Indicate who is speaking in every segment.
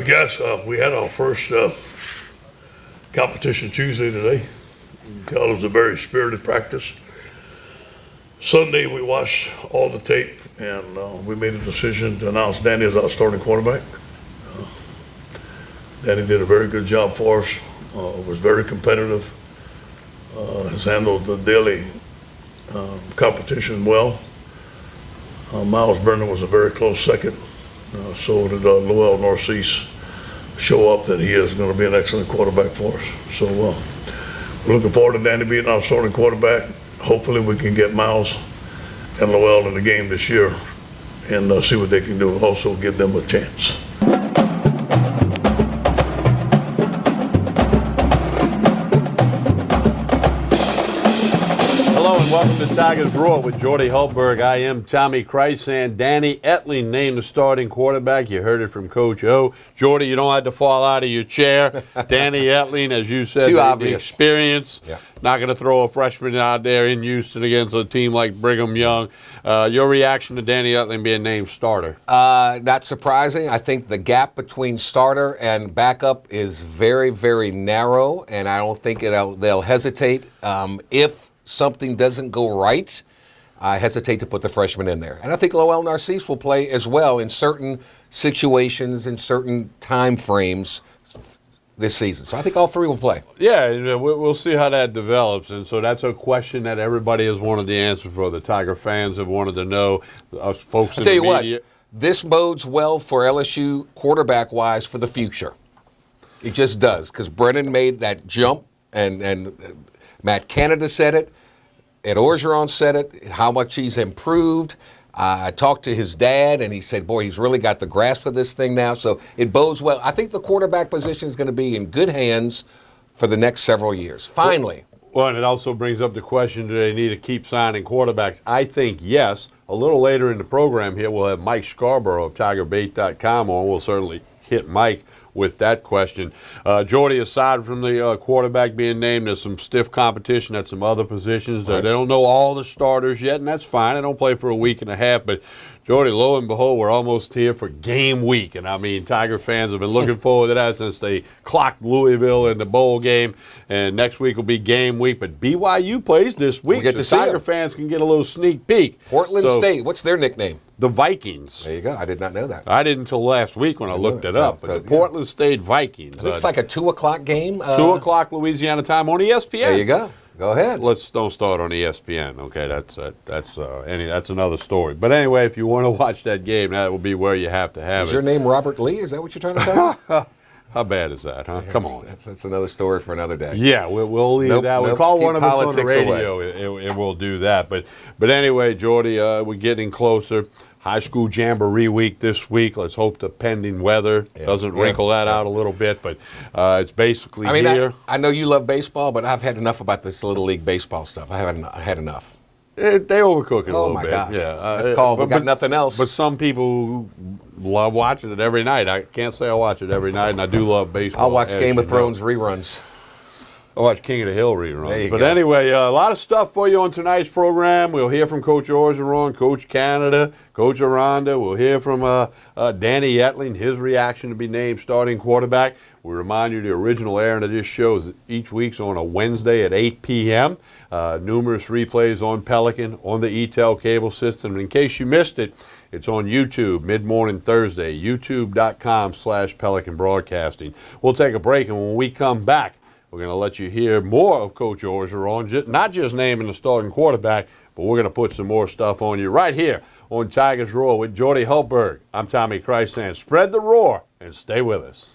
Speaker 1: guess we had our first competition Tuesday today. You can tell it was a very spirited practice. Sunday we watched all the tape and we made a decision to announce Danny as our starting quarterback. Danny did a very good job for us. Was very competitive. Has handled the daily competition well. Miles Brennan was a very close second. So did Lowell Narcisse show up that he is going to be an excellent quarterback for us. So we're looking forward to Danny being our starting quarterback. Hopefully we can get Miles and Lowell in the game this year and see what they can do and also give them a chance.
Speaker 2: Welcome to Tigers Roar with Jordy Hultberg. I am Tommy Kreisand. Danny Etling named the starting quarterback. You heard it from Coach O. Jordy, you don't have to fall out of your chair. Danny Etling, as you said, the experience. Yeah. Not going to throw a freshman out there in Houston against a team like Brigham Young. Your reaction to Danny Etling being named starter?
Speaker 3: Not surprising. I think the gap between starter and backup is very, very narrow, and I don't think they'll hesitate. If something doesn't go right, I hesitate to put the freshman in there. And I think Lowell Narcisse will play as well in certain situations, in certain time frames this season. So I think all three will play.
Speaker 2: Yeah, we'll see how that develops. And so that's a question that everybody has wanted the answer for. The Tiger fans have wanted to know. Us folks in the media.
Speaker 3: I'll tell you what, this bodes well for LSU quarterback-wise for the future. It just does, because Brennan made that jump, and Matt Canada said it. Ed Orgeron said it, how much he's improved. I talked to his dad, and he said, boy, he's really got the grasp of this thing now. So it bodes well. I think the quarterback position is going to be in good hands for the next several years, finally.
Speaker 2: Well, and it also brings up the question, do they need to keep signing quarterbacks? I think yes. A little later in the program here, we'll have Mike Scarborough of TigerBait.com on. We'll certainly hit Mike with that question. Jordy, aside from the quarterback being named, there's some stiff competition at some other positions. Right. They don't know all the starters yet, and that's fine. They don't play for a week and a half. But, Jordy, lo and behold, we're almost here for game week. And, I mean, Tiger fans have been looking forward to that since they clocked Louisville in the bowl game. And next week will be game week. But BYU plays this week,
Speaker 3: we'll get
Speaker 2: so
Speaker 3: to
Speaker 2: Tiger fans can get a little sneak peek.
Speaker 3: Portland State, what's their nickname?
Speaker 2: The Vikings.
Speaker 3: There you go. I did not know that.
Speaker 2: I didn't until last week when I looked it up. But the Portland State Vikings.
Speaker 3: It's like a 2 o'clock game.
Speaker 2: 2 o'clock Louisiana time on ESPN.
Speaker 3: There you go. Go ahead.
Speaker 2: Don't start on ESPN. Okay, that's another story. But anyway, if you want to watch that game, that will be where you have to have it.
Speaker 3: Is your name Robert Lee? Is that what you're trying to tell me?
Speaker 2: How bad is that, huh? Come on.
Speaker 3: That's another story for another day.
Speaker 2: Yeah, we'll leave that. We'll call one of us on the radio, and we'll do that. But anyway, Jordy, we're getting closer. High school jamboree week this week. Let's hope the pending weather doesn't wrinkle that out a little bit. But it's basically here.
Speaker 3: I know you love baseball, but I've had enough about this Little League baseball stuff. I haven't had enough.
Speaker 2: They overcook it a little bit.
Speaker 3: Oh, my gosh.
Speaker 2: Yeah,
Speaker 3: it's called, we got nothing else.
Speaker 2: But some people love watching it every night. I can't say I watch it every night, and I do love baseball.
Speaker 3: I'll watch Game of Thrones reruns.
Speaker 2: I watch King of the Hill reruns. But anyway, a lot of stuff for you on tonight's program. We'll hear from Coach Orgeron, Coach Canada, Coach Aranda. We'll hear from Danny Etling, his reaction to be named starting quarterback. We remind you the original airing of this show is each week's on a Wednesday at 8 p.m. Numerous replays on Pelican, on the ETEL cable system. And in case you missed it, it's on YouTube, mid-morning Thursday, youtube.com/Pelican Broadcasting. We'll take a break, and when we come back, we're going to let you hear more of Coach Orgeron, not just naming the starting quarterback, but we're going to put some more stuff on you right here on Tigers Roar with Jordy Hultberg. I'm Tommy Kreisand. Spread the roar and stay with us.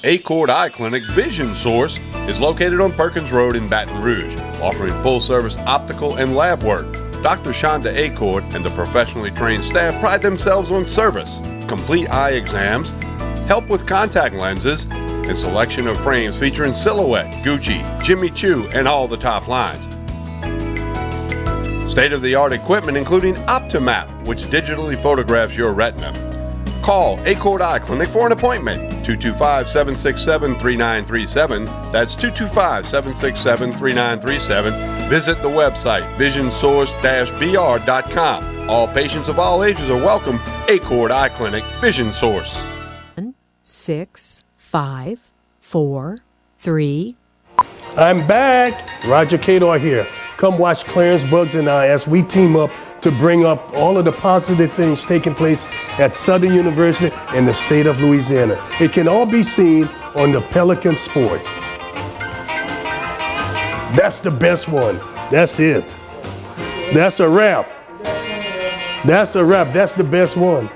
Speaker 2: Acord Eye Clinic Vision Source is located on Perkins Road in Baton Rouge, offering full-service optical and lab work. Dr. Shonda Acord and the professionally trained staff pride themselves on service, complete eye exams, help with contact lenses, and selection of frames featuring Silhouette, Gucci, Jimmy Choo, and all the top lines. State-of-the-art equipment including OptiMap, which digitally photographs your retina. Call Acord Eye Clinic for an appointment, 225-767-3937. That's 225-767-3937. Visit the website, visionsource-br.com. All patients of all ages are welcome. Acord Eye Clinic, Vision Source.
Speaker 4: 6, 5, 4, 3.
Speaker 5: I'm back. Roger Cador here. Come watch Clarence Bugs and I as we team up to bring up all of the positive things taking place at Southern University in the state of Louisiana. It can all be seen on the Pelican Sports. That's the best one. That's it. That's a wrap. That's a wrap. That's the best one.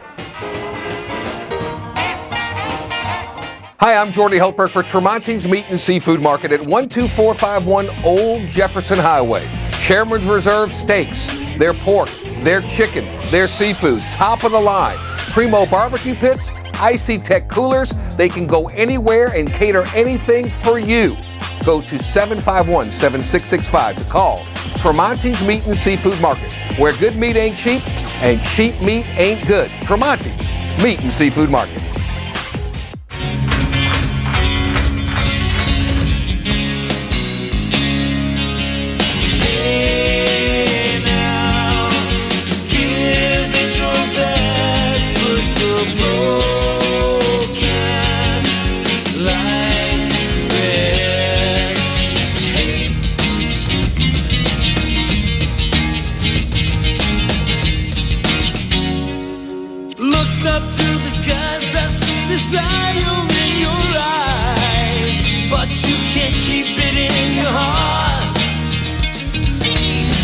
Speaker 3: Hi, I'm Jordy Helper for Tremonti's Meat and Seafood Market at 12451 Old Jefferson Highway. Chairman's Reserve steaks, their pork, their chicken, their seafood, top of the line. Primo barbecue pits, Icy Tech coolers. They can go anywhere and cater anything for you. Go to 751-7665 to call Tremonti's Meat and Seafood Market, where good meat ain't cheap and cheap meat ain't good. Tremonti's Meat and Seafood Market.
Speaker 6: Desire in your eyes, but you can't keep it in your heart.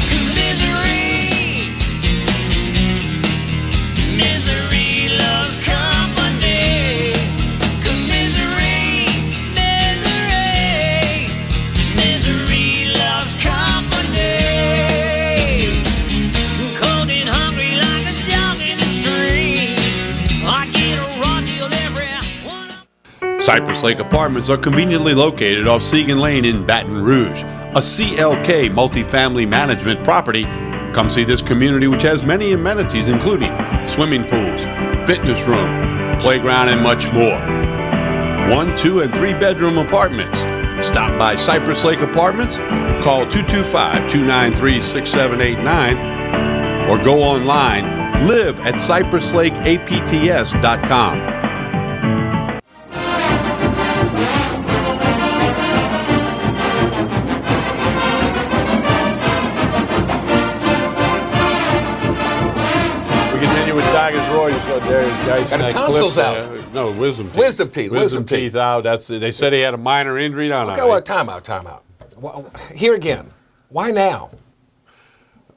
Speaker 6: 'Cause misery loves company. 'Cause misery loves company. Cold and hungry like a dog in the street. I get a raw deal every.
Speaker 2: Cypress Lake Apartments are conveniently located off Segan Lane in Baton Rouge, a CLK multifamily management property. Come see this community, which has many amenities including swimming pools, fitness room, playground, and much more. 1, 2, and 3 bedroom apartments. Stop by Cypress Lake Apartments, call 225-293-6789, or go online, live at cypresslakeapts.com. Tigers Roy, you saw Darius Geis.
Speaker 3: Got his tonsils out.
Speaker 2: No, wisdom teeth.
Speaker 3: Wisdom teeth
Speaker 2: out. They said he had a minor injury. No.
Speaker 3: Okay, well, time out. Well, here again. Why now?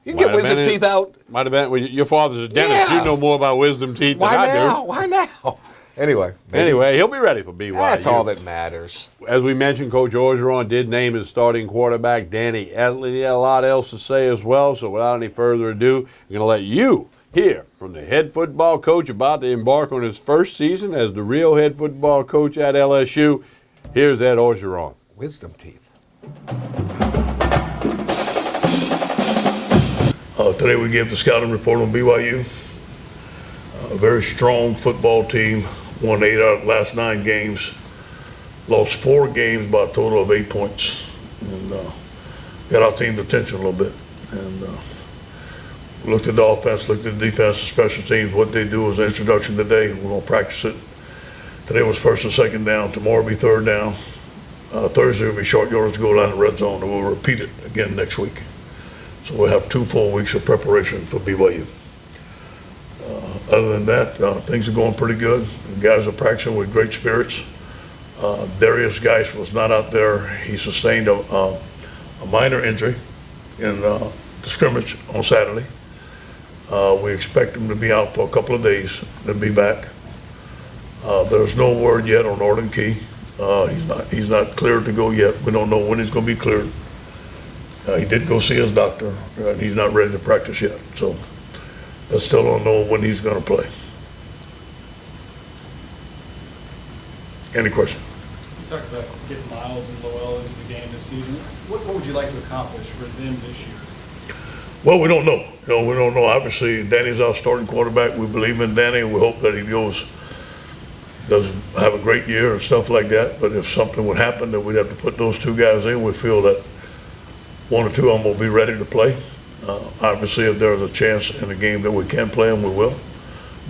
Speaker 3: You can get wisdom teeth out.
Speaker 2: Might have been. Well, your father's a dentist.
Speaker 3: Yeah.
Speaker 2: You know more about wisdom teeth than I do.
Speaker 3: Why now? Anyway,
Speaker 2: he'll be ready for BYU.
Speaker 3: That's all that matters.
Speaker 2: As we mentioned, Coach Orgeron did name his starting quarterback, Danny Etley. He had a lot else to say as well, so without any further ado, I'm going to let you hear from the head football coach about to embark on his first season as the real head football coach at LSU. Here's Ed Orgeron.
Speaker 3: Wisdom teeth.
Speaker 1: Today we gave the scouting report on BYU. A very strong football team, won 8 out of the last 9 games, lost 4 games by a total of 8 points, and got our team's attention a little bit. And looked at the offense, looked at the defense, the special teams, what they do as an introduction today. We're going to practice it. Today was first and second down. Tomorrow will be third down. Thursday will be short yardage goal line and red zone, and we'll repeat it again next week. So we'll have 2 full weeks of preparation for BYU. Other than that, things are going pretty good. The guys are practicing with great spirits. Darius Geis was not out there. He sustained a minor injury in the scrimmage on Saturday. We expect him to be out for a couple of days, then be back. There's no word yet on Norton Key. He's not cleared to go yet. We don't know when he's going to be cleared. He did go see his doctor, and he's not ready to practice yet. So I still don't know when he's going to play. Any question?
Speaker 7: You talked about getting Miles and Lowell into the game this season. What would you like to accomplish for them this year?
Speaker 1: Well, we don't know. We don't know. Obviously, Danny's our starting quarterback. We believe in Danny. We hope that he goes doesn't have a great year and stuff like that, but if something would happen that we'd have to put those two guys in, we feel that one or two of them will be ready to play. Obviously, if there's a chance in a game that we can play them, we will.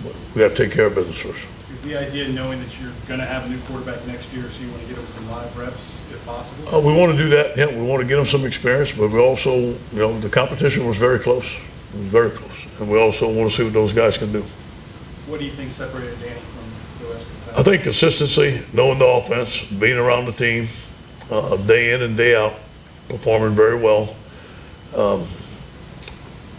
Speaker 1: But we got to take care of business first.
Speaker 7: Is the idea knowing that you're going to have a new quarterback next year, so you want to get him some live reps if possible?
Speaker 1: We want to do that, yeah, we want to get them some experience, but we also, you know, the competition was very close. It was very close. And we also want to see what those guys can do.
Speaker 7: What do you think separated Danny from the rest of the pack?
Speaker 1: I think consistency, knowing the offense, being around the team, day in and day out, performing very well.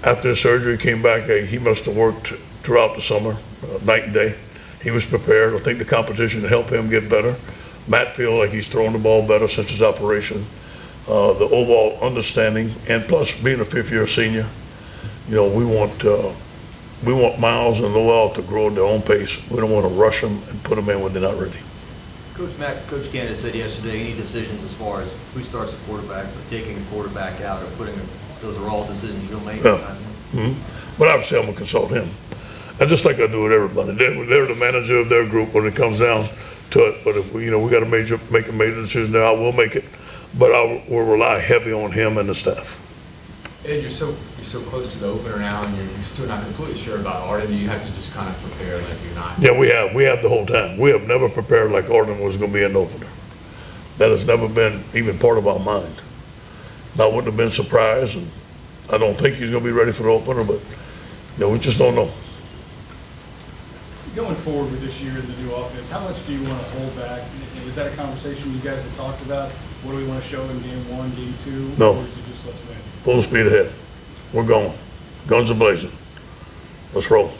Speaker 1: After the surgery, came back, he must have worked throughout the summer, night and day. He was prepared. I think the competition helped him get better. Matt feels like he's thrown the ball better since his operation. The overall understanding, and plus being a fifth-year senior, you know, we want Miles and Lowell to grow at their own pace. We don't want to rush them and put them in when they're not ready.
Speaker 8: Coach Mack, Coach Canada said yesterday, any decisions as far as who starts a quarterback or taking a quarterback out or putting those are all decisions you'll make.
Speaker 1: Yeah. But obviously, I'm gonna consult him. And just like I do with everybody, they're the manager of their group when it comes down to it. But if we, you know, we got to make a major decision there, I will make it. But I will rely heavy on him and the staff.
Speaker 9: Ed, you're so close to the opener now, and you're still not completely sure about Arden. You have to just kind of prepare like you're not.
Speaker 1: Yeah, we have the whole time. We have never prepared like Arden was going to be an opener. That has never been even part of our mind. I wouldn't have been surprised, and I don't think he's going to be ready for the opener, but you know, we just don't know.
Speaker 7: Going forward with this year in the new offense, how much do you want to hold back? Is that a conversation you guys have talked about? What do we want to show in game one, game two?
Speaker 1: No.
Speaker 7: Or is it just let's win?
Speaker 1: Full speed ahead. We're going. Guns are blazing. Let's roll.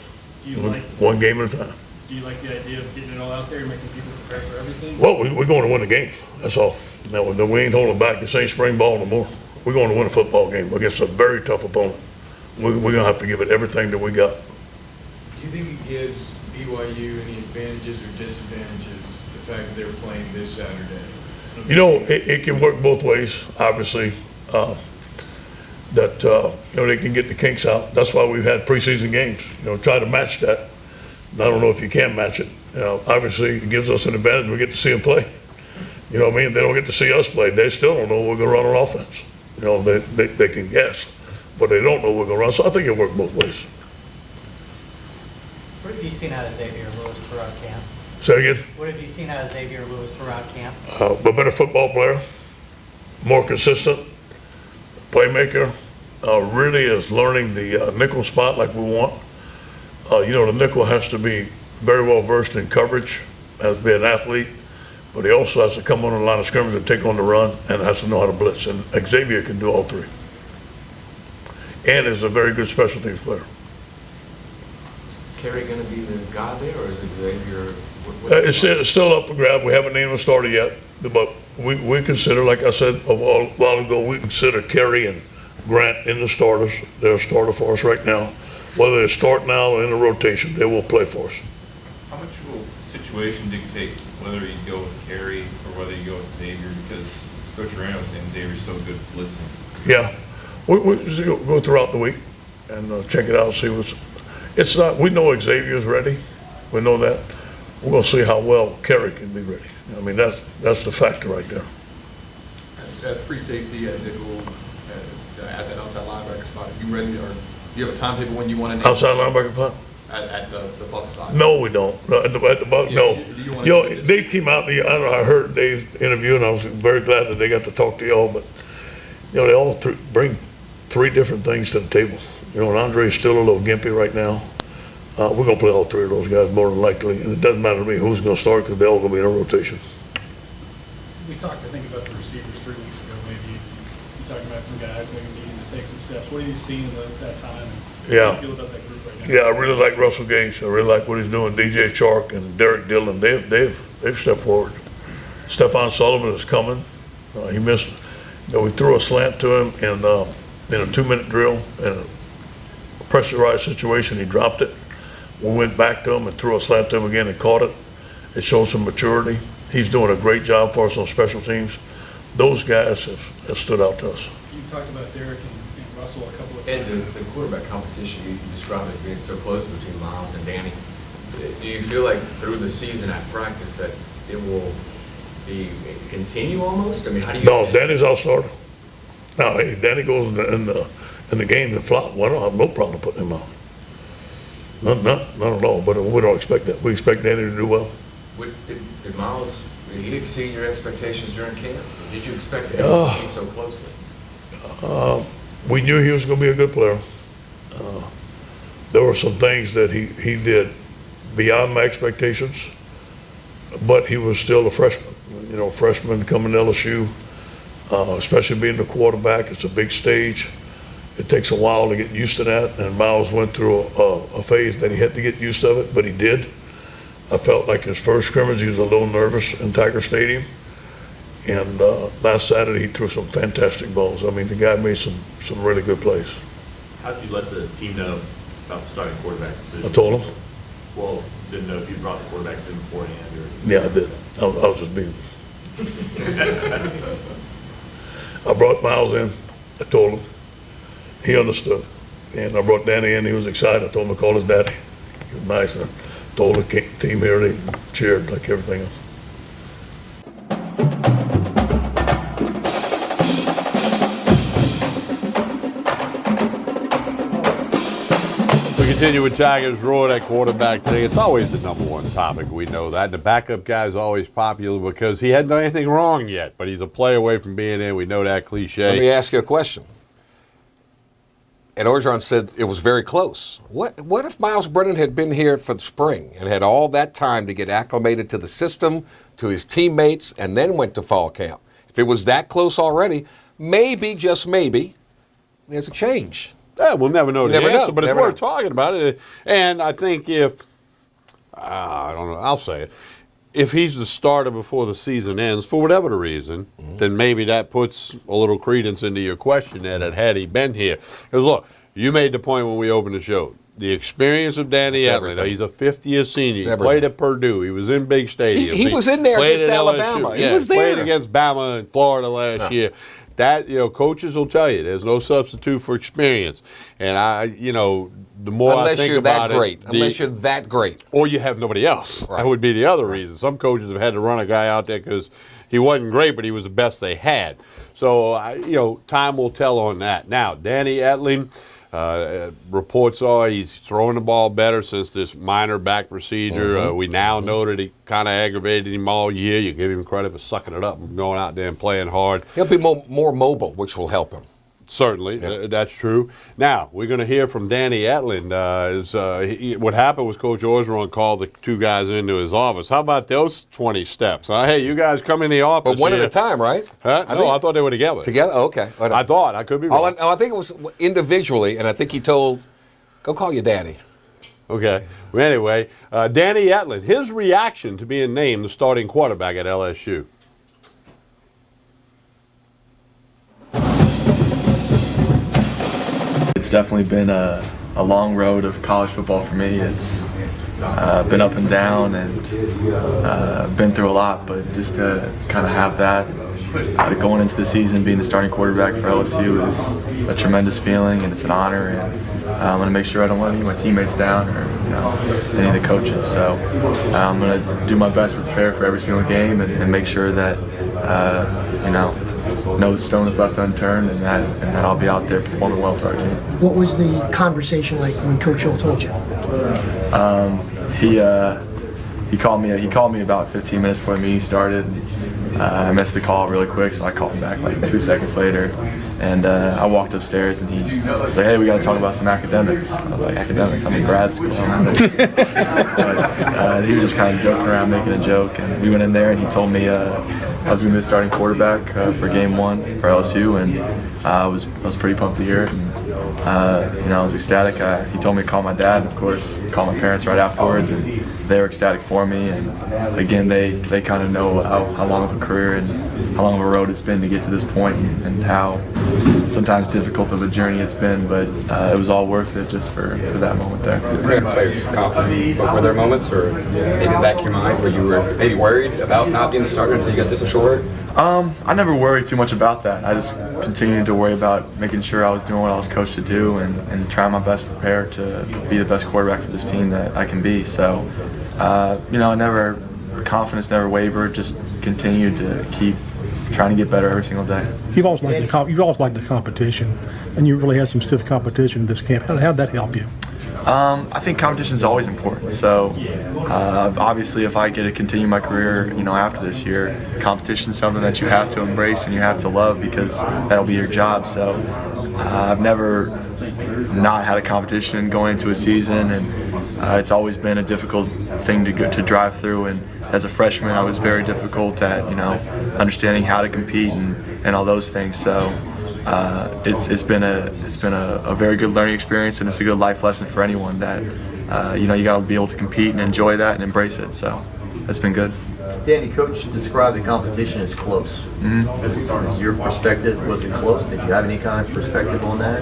Speaker 7: Do you like,
Speaker 1: One game at a time.
Speaker 7: do you like the idea of getting it all out there and making people prepare for everything?
Speaker 1: Well, we're going to win the game. That's all. Now, we ain't holding back. This ain't spring ball no more. We're going to win a football game against a very tough opponent. We're going to have to give it everything that we got.
Speaker 9: Do you think it gives BYU any advantages or disadvantages, the fact that they're playing this Saturday?
Speaker 1: You know, it can work both ways, obviously. That you know, they can get the kinks out. That's why we've had preseason games. You know, try to match that. I don't know if you can match it. You know, obviously, it gives us an advantage. We get to see them play. You know what I mean? They don't get to see us play. They still don't know we're going to run on offense. You know, they can guess, but they don't know we're going to run. So I think it worked both ways.
Speaker 10: What have you seen out of Xavier Lewis throughout camp?
Speaker 1: Say again?
Speaker 10: What have you seen out of Xavier Lewis throughout camp?
Speaker 1: A better football player, more consistent, playmaker, really is learning the nickel spot like we want. You know, the nickel has to be very well versed in coverage, has to be an athlete, but he also has to come on the line of scrimmage and take on the run, and has to know how to blitz. And Xavier can do all three. And is a very good special teams player.
Speaker 9: Is Kerry going to be the guy there, or is it Xavier?
Speaker 1: It's still up for grab. We haven't named a starter yet, but we consider, like I said a while ago, we consider Kerry and Grant in the starters. They're a starter for us right now. Whether they start now or in the rotation, they will play for us.
Speaker 11: How much will situation dictate whether you go with Kerry or whether you go with Xavier? Because Coach Reno was saying Xavier's so good at blitzing.
Speaker 1: Yeah, we just go throughout the week and check it out and see what's. It's not. We know Xavier's ready. We know that. We're going to see how well Kerry can be ready. I mean, that's the factor right there.
Speaker 9: At free safety at nickel, at that outside linebacker spot, are you ready, or do you have a timetable when you want to name
Speaker 1: Outside linebacker spot?
Speaker 9: at the Buck spot?
Speaker 1: No, we don't. At the Buck,
Speaker 9: Yeah,
Speaker 1: no.
Speaker 9: do you wanna
Speaker 1: You know,
Speaker 9: do this?
Speaker 1: they came out. I don't know. I heard Dave's interview, and I was very glad that they got to talk to y'all. But you know, they all bring three different things to the table. You know, and Andre's still a little gimpy right now. We're going to play all three of those guys more than likely, and it doesn't matter to me who's going to start because they're all going to be in a rotation.
Speaker 7: We talked, I think, about the receivers 3 weeks ago, maybe. You talking about some guys maybe needing to take some steps. What have you seen at that time?
Speaker 1: Yeah.
Speaker 7: How do you feel about that group right now?
Speaker 1: Yeah, I really like Russell Gage. I really like what he's doing. DJ Chark and Derek Dillon, they've stepped forward. Stephon Sullivan is coming. He missed. You know, we threw a slant to him in a 2-minute drill in a pressurized situation. He dropped it. We went back to him and threw a slant to him again and caught it. It shows some maturity. He's doing a great job for us on special teams. Those guys have stood out to us.
Speaker 7: You talked about Derek and Russell a couple of
Speaker 9: And
Speaker 7: times.
Speaker 9: the quarterback competition you described as being so close between Miles and Danny.
Speaker 12: Do you feel like through the season at practice that it will continue almost? I mean, how do you?
Speaker 1: No, Danny's our starter. Now, if Danny goes in the game to flop, well, I don't have no problem putting him out. Not at all, but we don't expect that. We expect Danny to do well.
Speaker 12: Did Miles, did he exceed your expectations during camp? Did you expect him to be so closely?
Speaker 1: We knew he was going to be a good player. There were some things that he did beyond my expectations, but he was still a freshman. You know, freshman coming to LSU, especially being the quarterback, it's a big stage. It takes a while to get used to that, and Miles went through a phase that he had to get used to it, but he did. I felt like his first scrimmage, he was a little nervous in Tiger Stadium. And last Saturday, he threw some fantastic balls. I mean, the guy made some really good plays.
Speaker 13: How did you let the team know about the starting quarterback decision?
Speaker 1: I told him.
Speaker 13: Well, didn't know if you brought the quarterbacks in beforehand or?
Speaker 1: Yeah, I did. I was just being. I brought Miles in. I told him. He understood. And I brought Danny in. He was excited. I told him to call his daddy. He was nice. And I told the team here, they cheered like everything else.
Speaker 2: We continue with Tigers Roar, that quarterback thing. It's always the number one topic. We know that. The backup guy is always popular because he hadn't done anything wrong yet, but he's a play away from being in. We know that cliche.
Speaker 3: Let me ask you a question. And Orgeron said it was very close. What if Miles Brennan had been here for the spring and had all that time to get acclimated to the system, to his teammates, and then went to fall camp? If it was that close already, maybe, just maybe, there's a change.
Speaker 2: Yeah, we'll never know the answer, but it's worth
Speaker 3: know.
Speaker 2: talking about it. And I think if, I don't know, I'll say it. If he's the starter before the season ends, for whatever the reason, then maybe that puts a little credence into your question there that had he been here. Because look, you made the point when we opened the show. The experience of Danny Etling. He's a fifth-year senior. He played at Purdue. He was in big stadiums.
Speaker 3: He was in there against Alabama.
Speaker 2: LSU. He was there. Played against Bama and Florida last year. That, coaches will tell you there's no substitute for experience. And the more I think about it.
Speaker 3: Unless you're that great.
Speaker 2: Or you have nobody else. Right. That would be the other reason. Some coaches have had to run a guy out there because he wasn't great, but he was the best they had. So, time will tell on that. Now, Danny Etling, reports are he's throwing the ball better since this minor back procedure. We now know that he kind of aggravated him all year. You give him credit for sucking it up and going out there and playing hard.
Speaker 3: He'll be more mobile, which will help him.
Speaker 2: Certainly, that's true. Now, we're going to hear from Danny Etling. What happened was Coach Orgeron called the two guys into his office. How about those 20 steps? Hey, you guys come in the office.
Speaker 3: But one at a time, right?
Speaker 2: Huh? I thought they were together.
Speaker 3: Together? Oh, okay.
Speaker 2: I thought. I could be wrong.
Speaker 3: I think it was individually, and I think he told, go call your daddy.
Speaker 2: Okay. Well, anyway, Danny Etling, his reaction to being named the starting quarterback at LSU.
Speaker 14: It's definitely been a long road of college football for me. It's been up and down and been through a lot, but just to kind of have that going into the season, being the starting quarterback for LSU is a tremendous feeling, and it's an honor. And I'm going to make sure I don't let any of my teammates down or any of the coaches. So I'm going to do my best to prepare for every single game and make sure that no stone is left unturned, and that I'll be out there performing well for our team.
Speaker 15: What was the conversation like when Coach Hill told you?
Speaker 14: He called me about 15 minutes before the meeting started. I missed the call really quick, so I called him back like 2 seconds later. And I walked upstairs, and he was like, "Hey, we got to talk about some academics." I was like, "Academics? I'm in grad school." He was just kind of joking around, making a joke, and we went in there, and he told me I was going to be the starting quarterback for Game 1 for LSU, and I was pretty pumped to hear it. And, I was ecstatic. He told me to call my dad, and of course, call my parents right afterwards, and they were ecstatic for me. And again, they kind of know how long of a career and how long of a road it's been to get to this point, and how sometimes difficult of a journey it's been, but it was all worth it just for that moment there.
Speaker 16: Great players, confident. But were there moments, or maybe in the back of your mind, where you were maybe worried about not being the starter until you got this short?
Speaker 14: I never worried too much about that. I just continued to worry about making sure I was doing what I was coached to do and trying my best to prepare to be the best quarterback for this team that I can be. So, confidence never wavered, just continued to keep trying to get better every single day.
Speaker 17: You've always liked the competition, and you really had some stiff competition in this camp. How'd that help you?
Speaker 14: I think competition is always important. So, obviously, if I get to continue my career, after this year, competition is something that you have to embrace and you have to love because that'll be your job. So, I've never not had a competition going into a season, and it's always been a difficult thing to drive through. And as a freshman, I was very difficult at understanding how to compete and all those things. So. It's been a very good learning experience, and it's a good life lesson for anyone that you got to be able to compete and enjoy that and embrace it. So it's been good.
Speaker 8: Danny, Coach described the competition as close. From your perspective, was it close? Did you have any kind of perspective on that?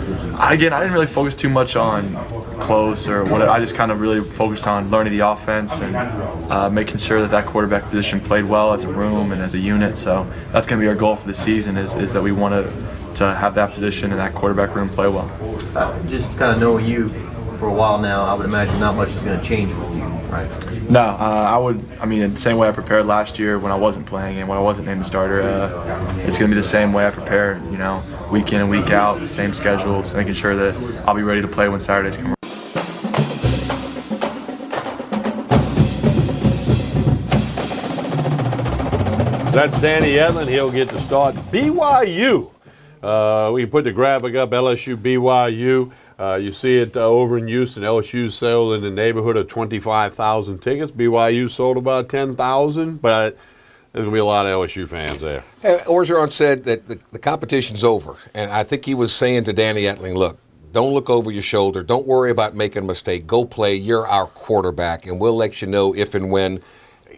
Speaker 14: Again, I didn't really focus too much on close or what. I just kind of really focused on learning the offense and making sure that quarterback position played well as a room and as a unit. So that's going to be our goal for the season is that we want to have that position and that quarterback room play well.
Speaker 8: Just kind of knowing you for a while now, I would imagine not much is going to change with you, right?
Speaker 14: No, the same way I prepared last year when I wasn't playing and when I wasn't named the starter, it's going to be the same way I prepare, week in and week out, same schedules, making sure that I'll be ready to play when Saturdays come around.
Speaker 2: That's Danny Edlin. He'll get to start BYU. We can put the graphic up, LSU BYU. You see it over in Houston. LSU sold in the neighborhood of 25,000 tickets. BYU sold about 10,000, but there's going to be a lot of LSU fans there.
Speaker 3: Hey, Orgeron said that the competition's over, and I think he was saying to Danny Etling, look, don't look over your shoulder. Don't worry about making a mistake. Go play. You're our quarterback, and we'll let you know if and when.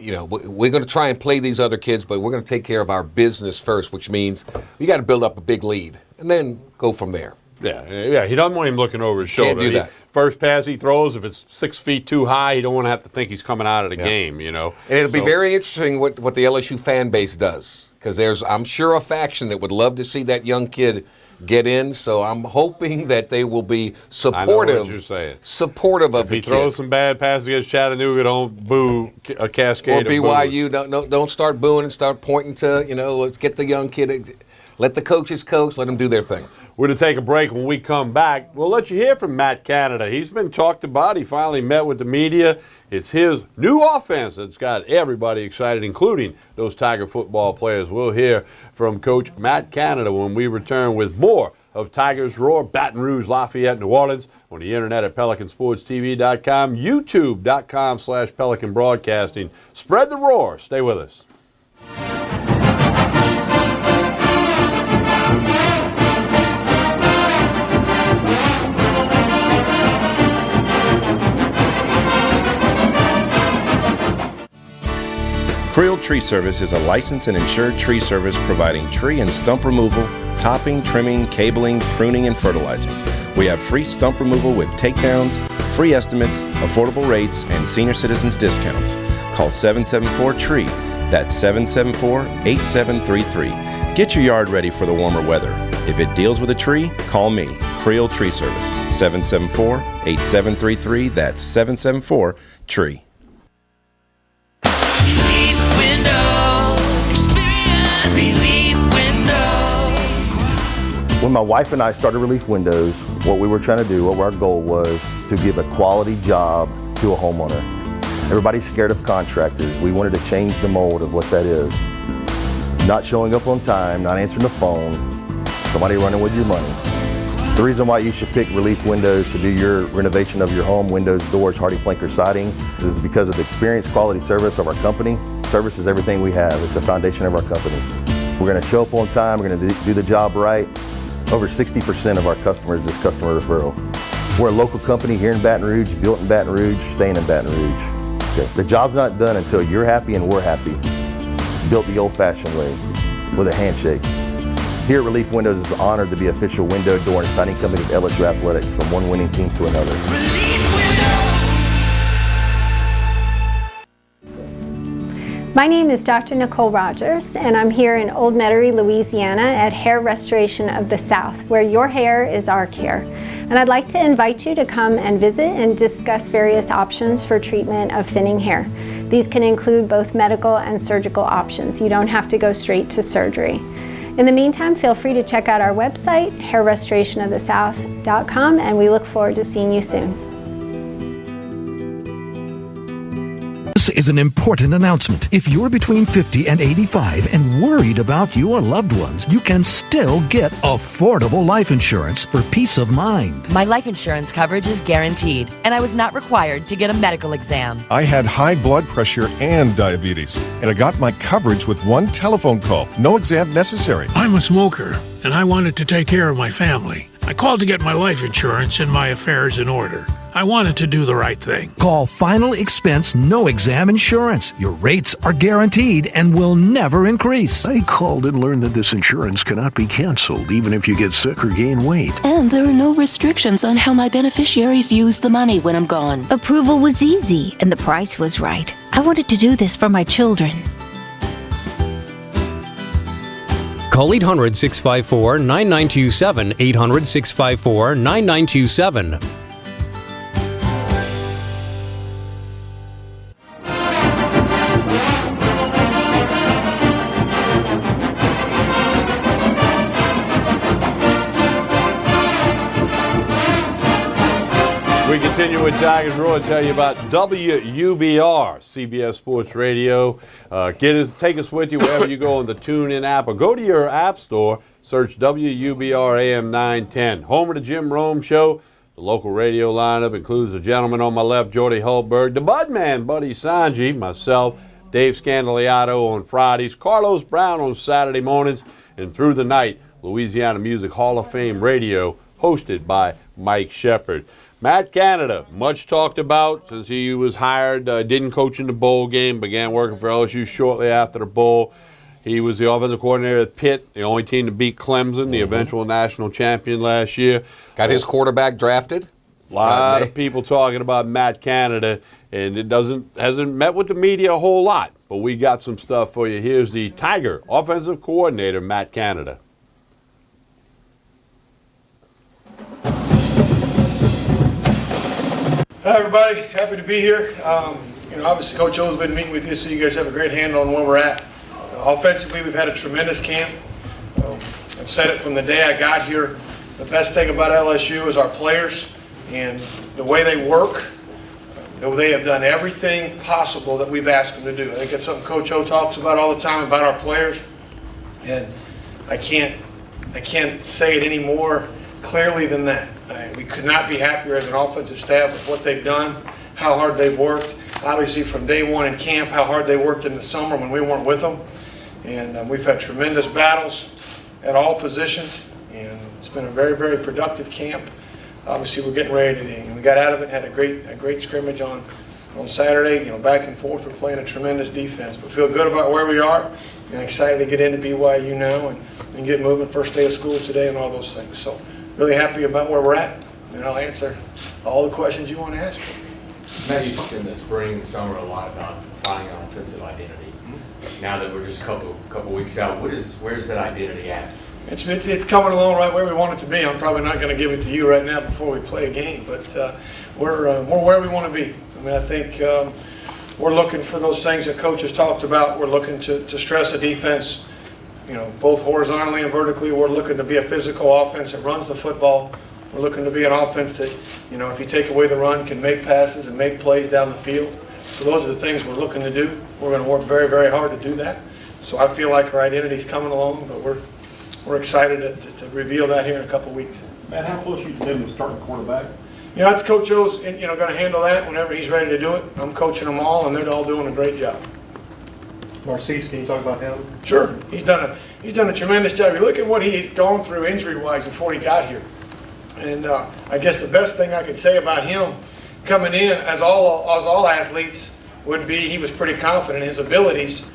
Speaker 3: We're going to try and play these other kids, but we're going to take care of our business first, which means we got to build up a big lead and then go from there.
Speaker 2: Yeah. He doesn't want him looking over his shoulder.
Speaker 3: Can't do that.
Speaker 2: First pass he throws, if it's 6 feet too high, he don't want to have to think he's coming out of the game,
Speaker 3: And it'll be very interesting what the LSU fan base does, because there's, I'm sure, a faction that would love to see that young kid get in. So I'm hoping that they will be supportive.
Speaker 2: I know what you're saying.
Speaker 3: Supportive of the kid.
Speaker 2: If he throws some bad passes against Chattanooga, don't boo a cascade
Speaker 3: or BYU. Don't start booing and start pointing to let's get the young kid. Let the coaches coach. Let them do their thing.
Speaker 2: We're going to take a break. When we come back, we'll let you hear from Matt Canada. He's been talked about. He finally met with the media. It's his new offense that's got everybody excited, including those Tiger football players. We'll hear from Coach Matt Canada when we return with more of Tigers Roar, Baton Rouge, Lafayette, New Orleans, on the internet at PelicanSportsTV.com, YouTube.com/Pelican Broadcasting. Spread the roar. Stay with us.
Speaker 18: Creel Tree Service is a licensed and insured tree service providing tree and stump removal, topping, trimming, cabling, pruning, and fertilizing. We have free stump removal with takedowns, free estimates, affordable rates, and senior citizens discounts. Call 774-TREE. That's 774-8733. Get your yard ready for the warmer weather. If it deals with a tree, call me, Creel Tree Service, 774-8733. That's 774-TREE.
Speaker 19: When my wife and I started Relief Windows, what we were trying to do, what our goal was to give a quality job to a homeowner. Everybody's scared of contractors. We wanted to change the mold of what that is. Not showing up on time, not answering the phone, somebody running with your money. The reason why you should pick Relief Windows to do your renovation of your home, windows, doors, hardy plank, or siding, is because of the experience, quality service of our company. Service is everything we have. It's the foundation of our company. We're going to show up on time. We're going to do the job right. Over 60% of our customers is customer referral. We're a local company here in Baton Rouge, built in Baton Rouge, staying in Baton Rouge. Okay. The job's not done until you're happy and we're happy. It's built the old-fashioned way, with a handshake. Here at Relief Windows, it's an honor to be official window, door, and siding company of LSU Athletics, from one winning team to another.
Speaker 20: My name is Dr. Nicole Rogers, and I'm here in Old Metairie, Louisiana at Hair Restoration of the South, where your hair is our care. And I'd like to invite you to come and visit and discuss various options for treatment of thinning hair. These can include both medical and surgical options. You don't have to go straight to surgery. In the meantime, feel free to check out our website, hairrestorationofthesouth.com, and we look forward to seeing you soon.
Speaker 21: This is an important announcement. If you're between 50 and 85 and worried about your loved ones, you can still get affordable life insurance for peace of mind.
Speaker 22: My life insurance coverage is guaranteed, and I was not required to get a medical exam.
Speaker 23: I had high blood pressure and diabetes, and I got my coverage with one telephone call. No exam necessary.
Speaker 24: I'm a smoker, and I wanted to take care of my family. I called to get my life insurance and my affairs in order. I wanted to do the right thing.
Speaker 21: Call Final Expense No Exam Insurance. Your rates are guaranteed and will never increase.
Speaker 25: I called and learned that this insurance cannot be canceled even if you get sick or gain weight.
Speaker 26: And there are no restrictions on how my beneficiaries use the money when I'm gone.
Speaker 27: Approval was easy and the price was right. I wanted to do this for my children.
Speaker 28: Call 800-654-9927, 800-654-9927.
Speaker 2: We continue with Tigers Roar to tell you about WUBR, CBS Sports Radio. Take us with you wherever you go on the TuneIn app, or go to your app store, search WUBR AM 910. Home of the Jim Rome Show. The local radio lineup includes the gentleman on my left, Jordy Hultberg, the Budman, Buddy Sanji, myself, Dave Scandaliato on Fridays, Carlos Brown on Saturday mornings, and through the night, Louisiana Music Hall of Fame Radio, hosted by Mike Shepard. Matt Canada, much talked about since he was hired, didn't coach in the bowl game, began working for LSU shortly after the bowl. He was the offensive coordinator at Pitt, the only team to beat Clemson, the eventual national champion last year.
Speaker 3: Got his quarterback drafted.
Speaker 2: A lot of people talking about Matt Canada, and it hasn't met with the media a whole lot, but we got some stuff for you. Here's the Tiger offensive coordinator, Matt Canada.
Speaker 29: Hi, everybody. Happy to be here. Obviously, Coach O's been meeting with you, so you guys have a great handle on where we're at. Offensively, we've had a tremendous camp. I've said it from the day I got here. The best thing about LSU is our players and the way they work. They have done everything possible that we've asked them to do. I think that's something Coach O talks about all the time about our players, and I can't say it any more clearly than that. We could not be happier as an offensive staff with what they've done, how hard they've worked. Obviously, from day one in camp, how hard they worked in the summer when we weren't with them. And we've had tremendous battles at all positions, and it's been a very, very productive camp. Obviously, we're getting ready to, we got out of it, had a great scrimmage on Saturday. Back and forth, we're playing a tremendous defense, but feel good about where we are, and excited to get into BYU now and get moving. First day of school today and all those things. So really happy about where we're at, and I'll answer all the questions you want to ask.
Speaker 12: Matt, you talked in the spring and summer a lot about finding an offensive identity. Now that we're just a couple weeks out, where's that identity at?
Speaker 29: It's coming along right where we want it to be. I'm probably not going to give it to you right now before we play a game, but we're where we want to be. I think we're looking for those things that coaches talked about. We're looking to stress the defense, both horizontally and vertically. We're looking to be a physical offense that runs the football. We're looking to be an offense that, if you take away the run, can make passes and make plays down the field. So those are the things we're looking to do. We're going to work very, very hard to do that. So I feel like our identity is coming along, but we're excited to reveal that here in a couple weeks.
Speaker 7: Matt, how close are you to them to starting quarterback?
Speaker 29: It's Coach O's, going to handle that whenever he's ready to do it. I'm coaching them all, and they're all doing a great job.
Speaker 7: Narcisse, can you talk about him?
Speaker 29: Sure. He's done a tremendous job. You look at what he's gone through injury-wise before he got here. And I guess the best thing I could say about him coming in, as all athletes, would be he was pretty confident in his abilities.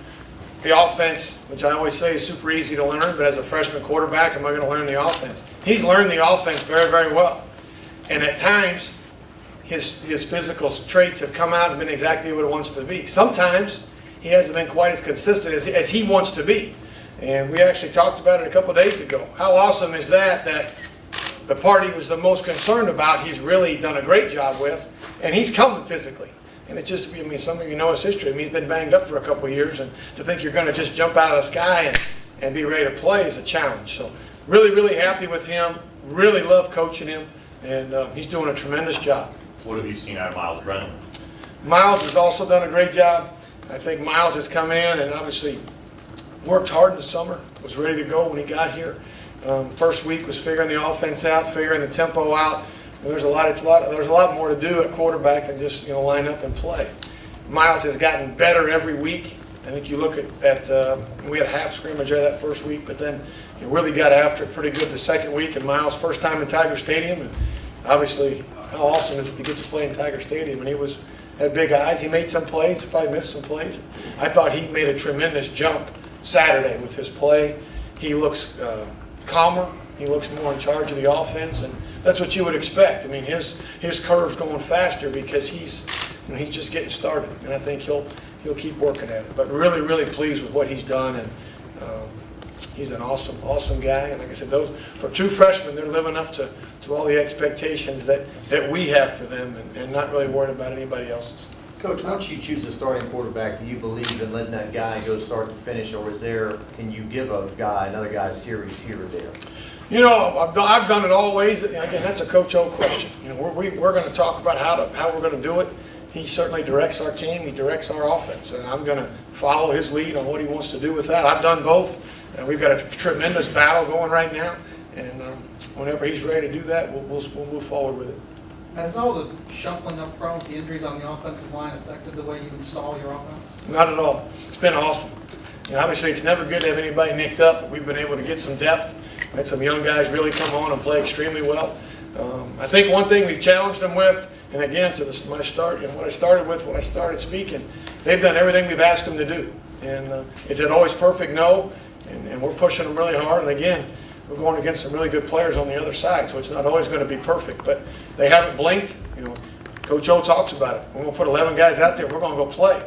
Speaker 29: The offense, which I always say is super easy to learn, but as a freshman quarterback, am I going to learn the offense? He's learned the offense very, very well. And at times, his physical traits have come out and been exactly what it wants to be. Sometimes he hasn't been quite as consistent as he wants to be. And we actually talked about it a couple days ago. How awesome is that the part he was the most concerned about, he's really done a great job with, and he's coming physically. And it just, I mean, some of you know his history. I mean, he's been banged up for a couple of years, and to think you're going to just jump out of the sky and be ready to play is a challenge. So really, really happy with him. Really love coaching him, and he's doing a tremendous job.
Speaker 1: What have you seen out of Miles Brennan?
Speaker 29: Miles has also done a great job. I think Miles has come in and obviously worked hard in the summer, was ready to go when he got here. First week was figuring the offense out, figuring the tempo out. There's a lot more to do at quarterback than just line up and play. Miles has gotten better every week. I think you look at we had a half scrimmage there that first week, but then really got after it pretty good the second week. And Miles' first time in Tiger Stadium, and obviously how awesome is it to get to play in Tiger Stadium? And he had big eyes. He made some plays, probably missed some plays. I thought he made a tremendous jump Saturday with his play. He looks calmer. He looks more in charge of the offense, and that's what you would expect. I mean, his curve's going faster because he's just getting started, and I think he'll keep working at it. But really, really pleased with what he's done, and he's an awesome guy. And like I said, for two freshmen, they're living up to all the expectations that we have for them, and not really worried about anybody else's.
Speaker 8: Coach, once you choose a starting quarterback, do you believe in letting that guy go start to finish, or can you give another guy a series here or there?
Speaker 29: I've done it all ways. Again, that's a Coach O question. We're going to talk about how we're going to do it. He certainly directs our team. He directs our offense, and I'm going to follow his lead on what he wants to do with that. I've done both, and we've got a tremendous battle going right now. And whenever he's ready to do that, we'll move forward with it.
Speaker 4: Has all the shuffling up front, the injuries on the offensive line affected the way you install your offense?
Speaker 29: Not at all. It's been awesome. Obviously, it's never good to have anybody nicked up, but we've been able to get some depth. Had some young guys really come on and play extremely well. I think one thing we've challenged them with, and again, to my start, what I started with when I started speaking, they've done everything we've asked them to do. And it's an always perfect no, and we're pushing them really hard. And again, we're going against some really good players on the other side, so it's not always going to be perfect. But they haven't blinked. Coach O talks about it. We're going to put 11 guys out there. We're going to go play.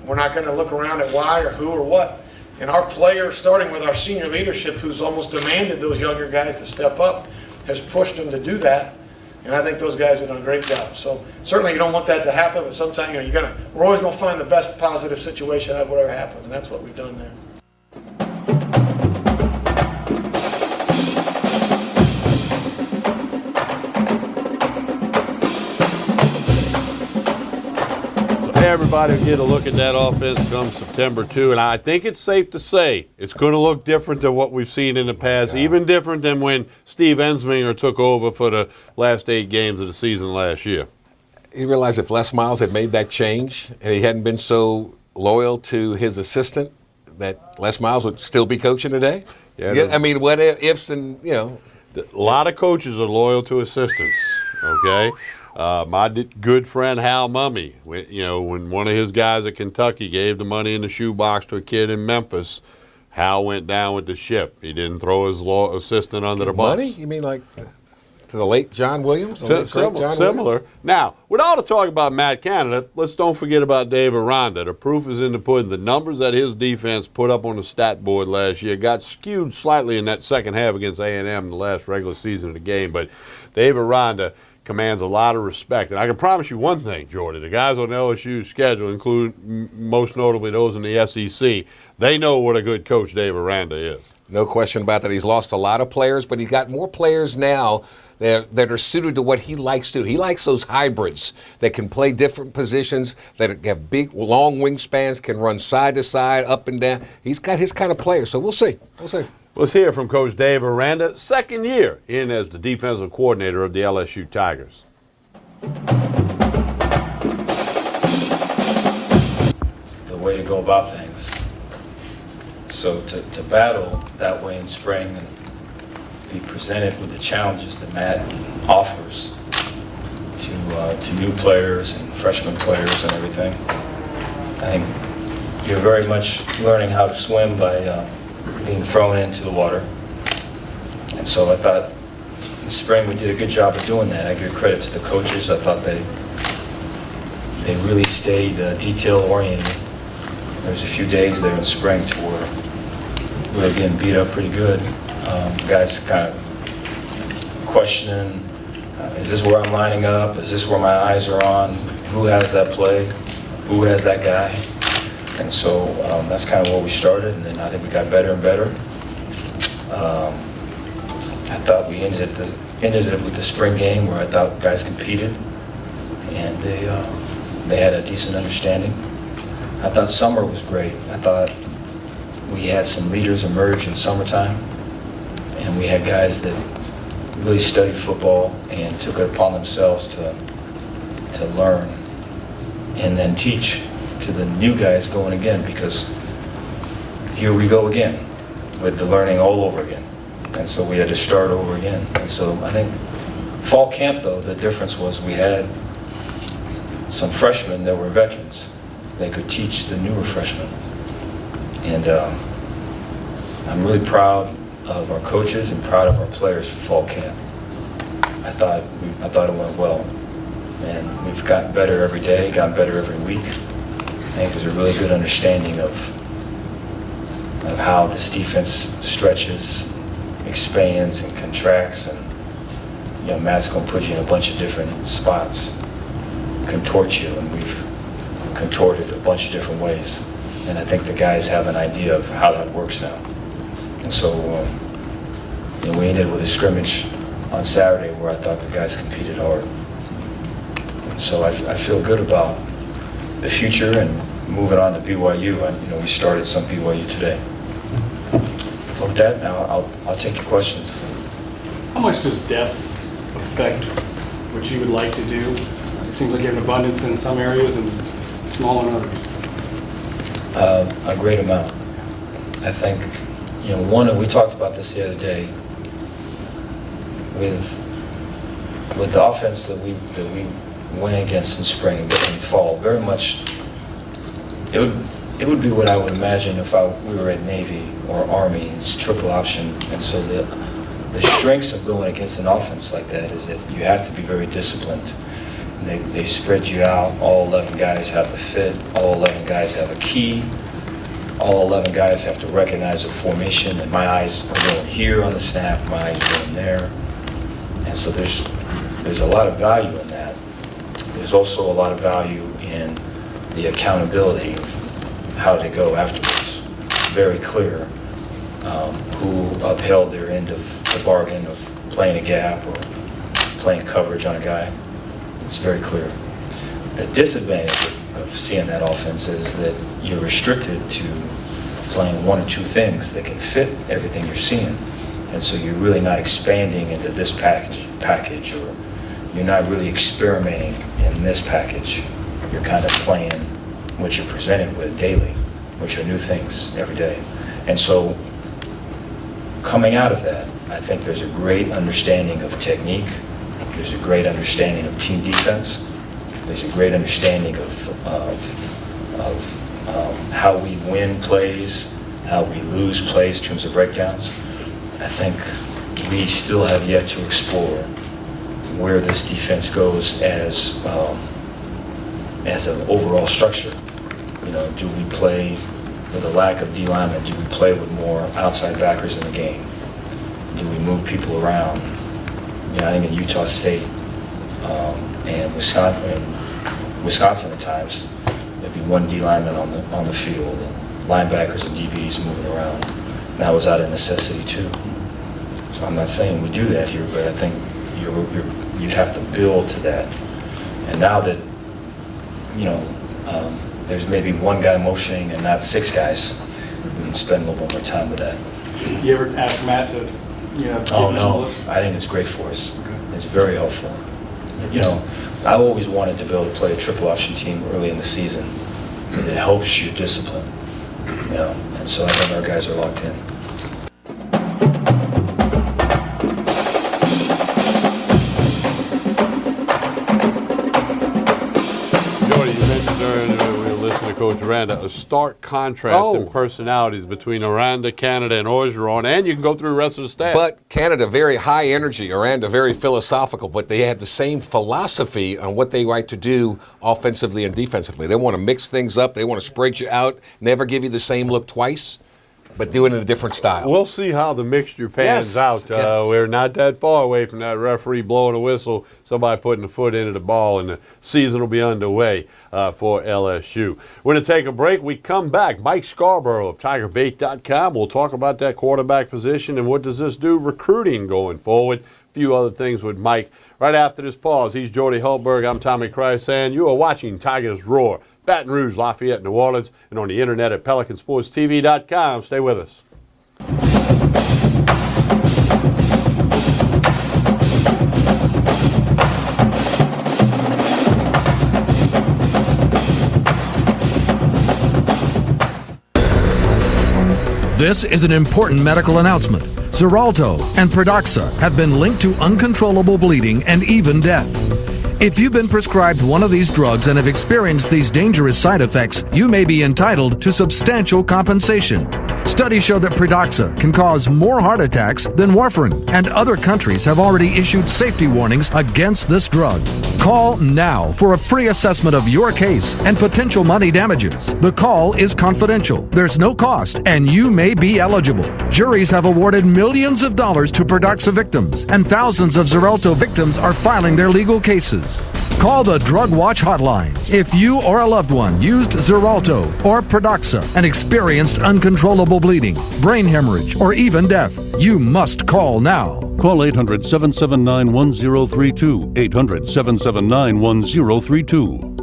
Speaker 29: We're not going to look around at why or who or what. And our players, starting with our senior leadership, who's almost demanded those younger guys to step up, has pushed them to do that. And I think those guys have done a great job. So certainly you don't want that to happen, but sometimes we're always going to find the best positive situation out of whatever happens, and that's what we've done there.
Speaker 2: Everybody will get a look at that offense come September 2, and I think it's safe to say it's going to look different than what we've seen in the past, even different than when Steve Ensminger took over for the last 8 games of the season last year.
Speaker 3: He realized if Les Miles had made that change and he hadn't been so loyal to his assistant, that Les Miles would still be coaching today? Yeah, I mean, what ifs and, A
Speaker 2: lot of coaches are loyal to assistants, okay? My good friend Hal Mummy, when one of his guys at Kentucky gave the money in the shoebox to a kid in Memphis, Hal went down with the ship. He didn't throw his assistant under the bus.
Speaker 3: Money? You mean like to the late John Williams?
Speaker 2: Similar. Now, with all the talk about Matt Canada, let's don't forget about Dave Aranda. The proof is in the pudding. The numbers that his defense put up on the stat board last year got skewed slightly in that second half against A&M in the last regular season of the game, but Dave Aranda commands a lot of respect. And I can promise you one thing, Jordy, the guys on LSU's schedule, including most notably those in the SEC, they know what a good coach Dave Aranda is.
Speaker 3: No question about that. He's lost a lot of players, but he's got more players now that are suited to what he likes to do. He likes those hybrids that can play different positions, that have big, long wingspans, can run side to side, up and down. He's got his kind of player, so we'll see.
Speaker 2: Let's hear from Coach Dave Aranda, second year in as the defensive coordinator of the LSU Tigers.
Speaker 5: The way to go about things. So to battle that way in spring and be presented with the challenges that Matt offers to new players and freshman players and everything, I think you're very much learning how to swim by being thrown into the water. And so I thought in spring we did a good job of doing that. I give credit to the coaches. I thought they really stayed detail oriented there's a few days there in spring to where we were getting beat up pretty good. Guys kind of questioning, is this where I'm lining up? Is this where my eyes are on? Who has that play? Who has that guy? And so that's kind of where we started, and then I think we got better and better. I thought we ended it with the spring game where I thought guys competed, and they had a decent understanding. I thought summer was great. I thought we had some leaders emerge in summertime, and we had guys that really studied football and took it upon themselves to learn and then teach to the new guys going again, because here we go again with the learning all over again. And so we had to start over again. And so I think fall camp, though, the difference was we had some freshmen that were veterans. They could teach the newer freshmen. And I'm really proud of our coaches and proud of our players for fall camp. I thought it went well. And we've gotten better every day, gotten better every week. I think there's a really good understanding of how this defense stretches, expands, and contracts. And you know, Matt's going to put you in a bunch of different spots, contort you, and we've contorted a bunch of different ways. And I think the guys have an idea of how that works now. And so you know, we ended with a scrimmage on Saturday where I thought the guys competed hard. And so I feel good about the future and moving on to BYU. You know, we started some BYU today. But with that, now I'll take your questions.
Speaker 7: How much does depth affect what you would like to do? It seems like you have an abundance in some areas and small in others.
Speaker 5: A great amount. I think, you know, we talked about this the other day with the offense that we went against in spring and fall. Very much, it would be what I would imagine if we were at Navy or Army. It's triple option, and so the strengths of going against an offense like that is that you have to be very disciplined. They spread you out. All 11 guys have a fit. All 11 guys have a key. All 11 guys have to recognize a formation, and my eyes are going here on the snap, my eyes are going there. And so there's a lot of value in that. There's also a lot of value in the accountability of how to go afterwards. It's very clear who upheld their end of the bargain of playing a gap or playing coverage on a guy. It's very clear. The disadvantage of seeing that offense is that you're restricted to playing one or two things that can fit everything you're seeing. And so you're really not expanding into this package, or you're not really experimenting in this package. You're kind of playing what you're presented with daily, which are new things every day. And so coming out of that, I think there's a great understanding of technique. There's a great understanding of team defense. There's a great understanding of how we win plays, how we lose plays in terms of breakdowns. I think we still have yet to explore where this defense goes as an overall structure. You know, do we play with a lack of D linemen? Do we play with more outside backers in the game? Do we move people around? You know, I think in Utah State and Wisconsin at times, there'd be one D lineman on the field and linebackers and DBs moving around. And that was out of necessity too. So I'm not saying we do that here, but I think you'd have to build to that. And now that, you know, there's maybe one guy motioning and not six guys, we can spend a little bit more time with that.
Speaker 7: You ever ask Matt to, you know?
Speaker 5: Oh, no. I think it's great for us. Okay. It's very helpful. You know, I always wanted to be able to play a triple option team early in the season because it helps your discipline. You know, and so I think our guys are locked in.
Speaker 2: Coach Aranda, a stark contrast in
Speaker 3: Oh.
Speaker 2: personalities between Aranda, Canada, and Orgeron, and you can go through the rest of the staff.
Speaker 3: But Canada, very high energy, Aranda, very philosophical, but they had the same philosophy on what they like to do offensively and defensively. They want to mix things up. They want to spread you out, never give you the same look twice, but do it in a different style.
Speaker 2: We'll see how the mixture pans out. We're not that far away from that referee blowing a whistle, somebody putting a foot into the ball, and the season will be underway for LSU. We're going to take a break. We come back. Mike Scarborough of TigerBait.com. We'll talk about that quarterback position and what does this do recruiting going forward. A few other things with Mike. Right after this pause, he's Jordy Hultberg. I'm Tommy Christ, and you are watching Tigers Roar. Baton Rouge, Lafayette, New Orleans, and on the internet at PelicanSportsTV.com. Stay with us.
Speaker 21: This is an important medical announcement. Xarelto and Pradaxa have been linked to uncontrollable bleeding and even death. If you've been prescribed one of these drugs and have experienced these dangerous side effects, you may be entitled to substantial compensation. Studies show that Pradaxa can cause more heart attacks than warfarin, and other countries have already issued safety warnings against this drug. Call now for a free assessment of your case and potential money damages. The call is confidential. There's no cost, and you may be eligible. Juries have awarded millions of dollars to Pradaxa victims, and thousands of Xarelto victims are filing their legal cases. Call the Drug Watch hotline if you or a loved one used Xarelto or Pradaxa and experienced uncontrollable bleeding, brain hemorrhage, or even death. You must call now.
Speaker 6: Call 800-779-1032. 800-779-1032.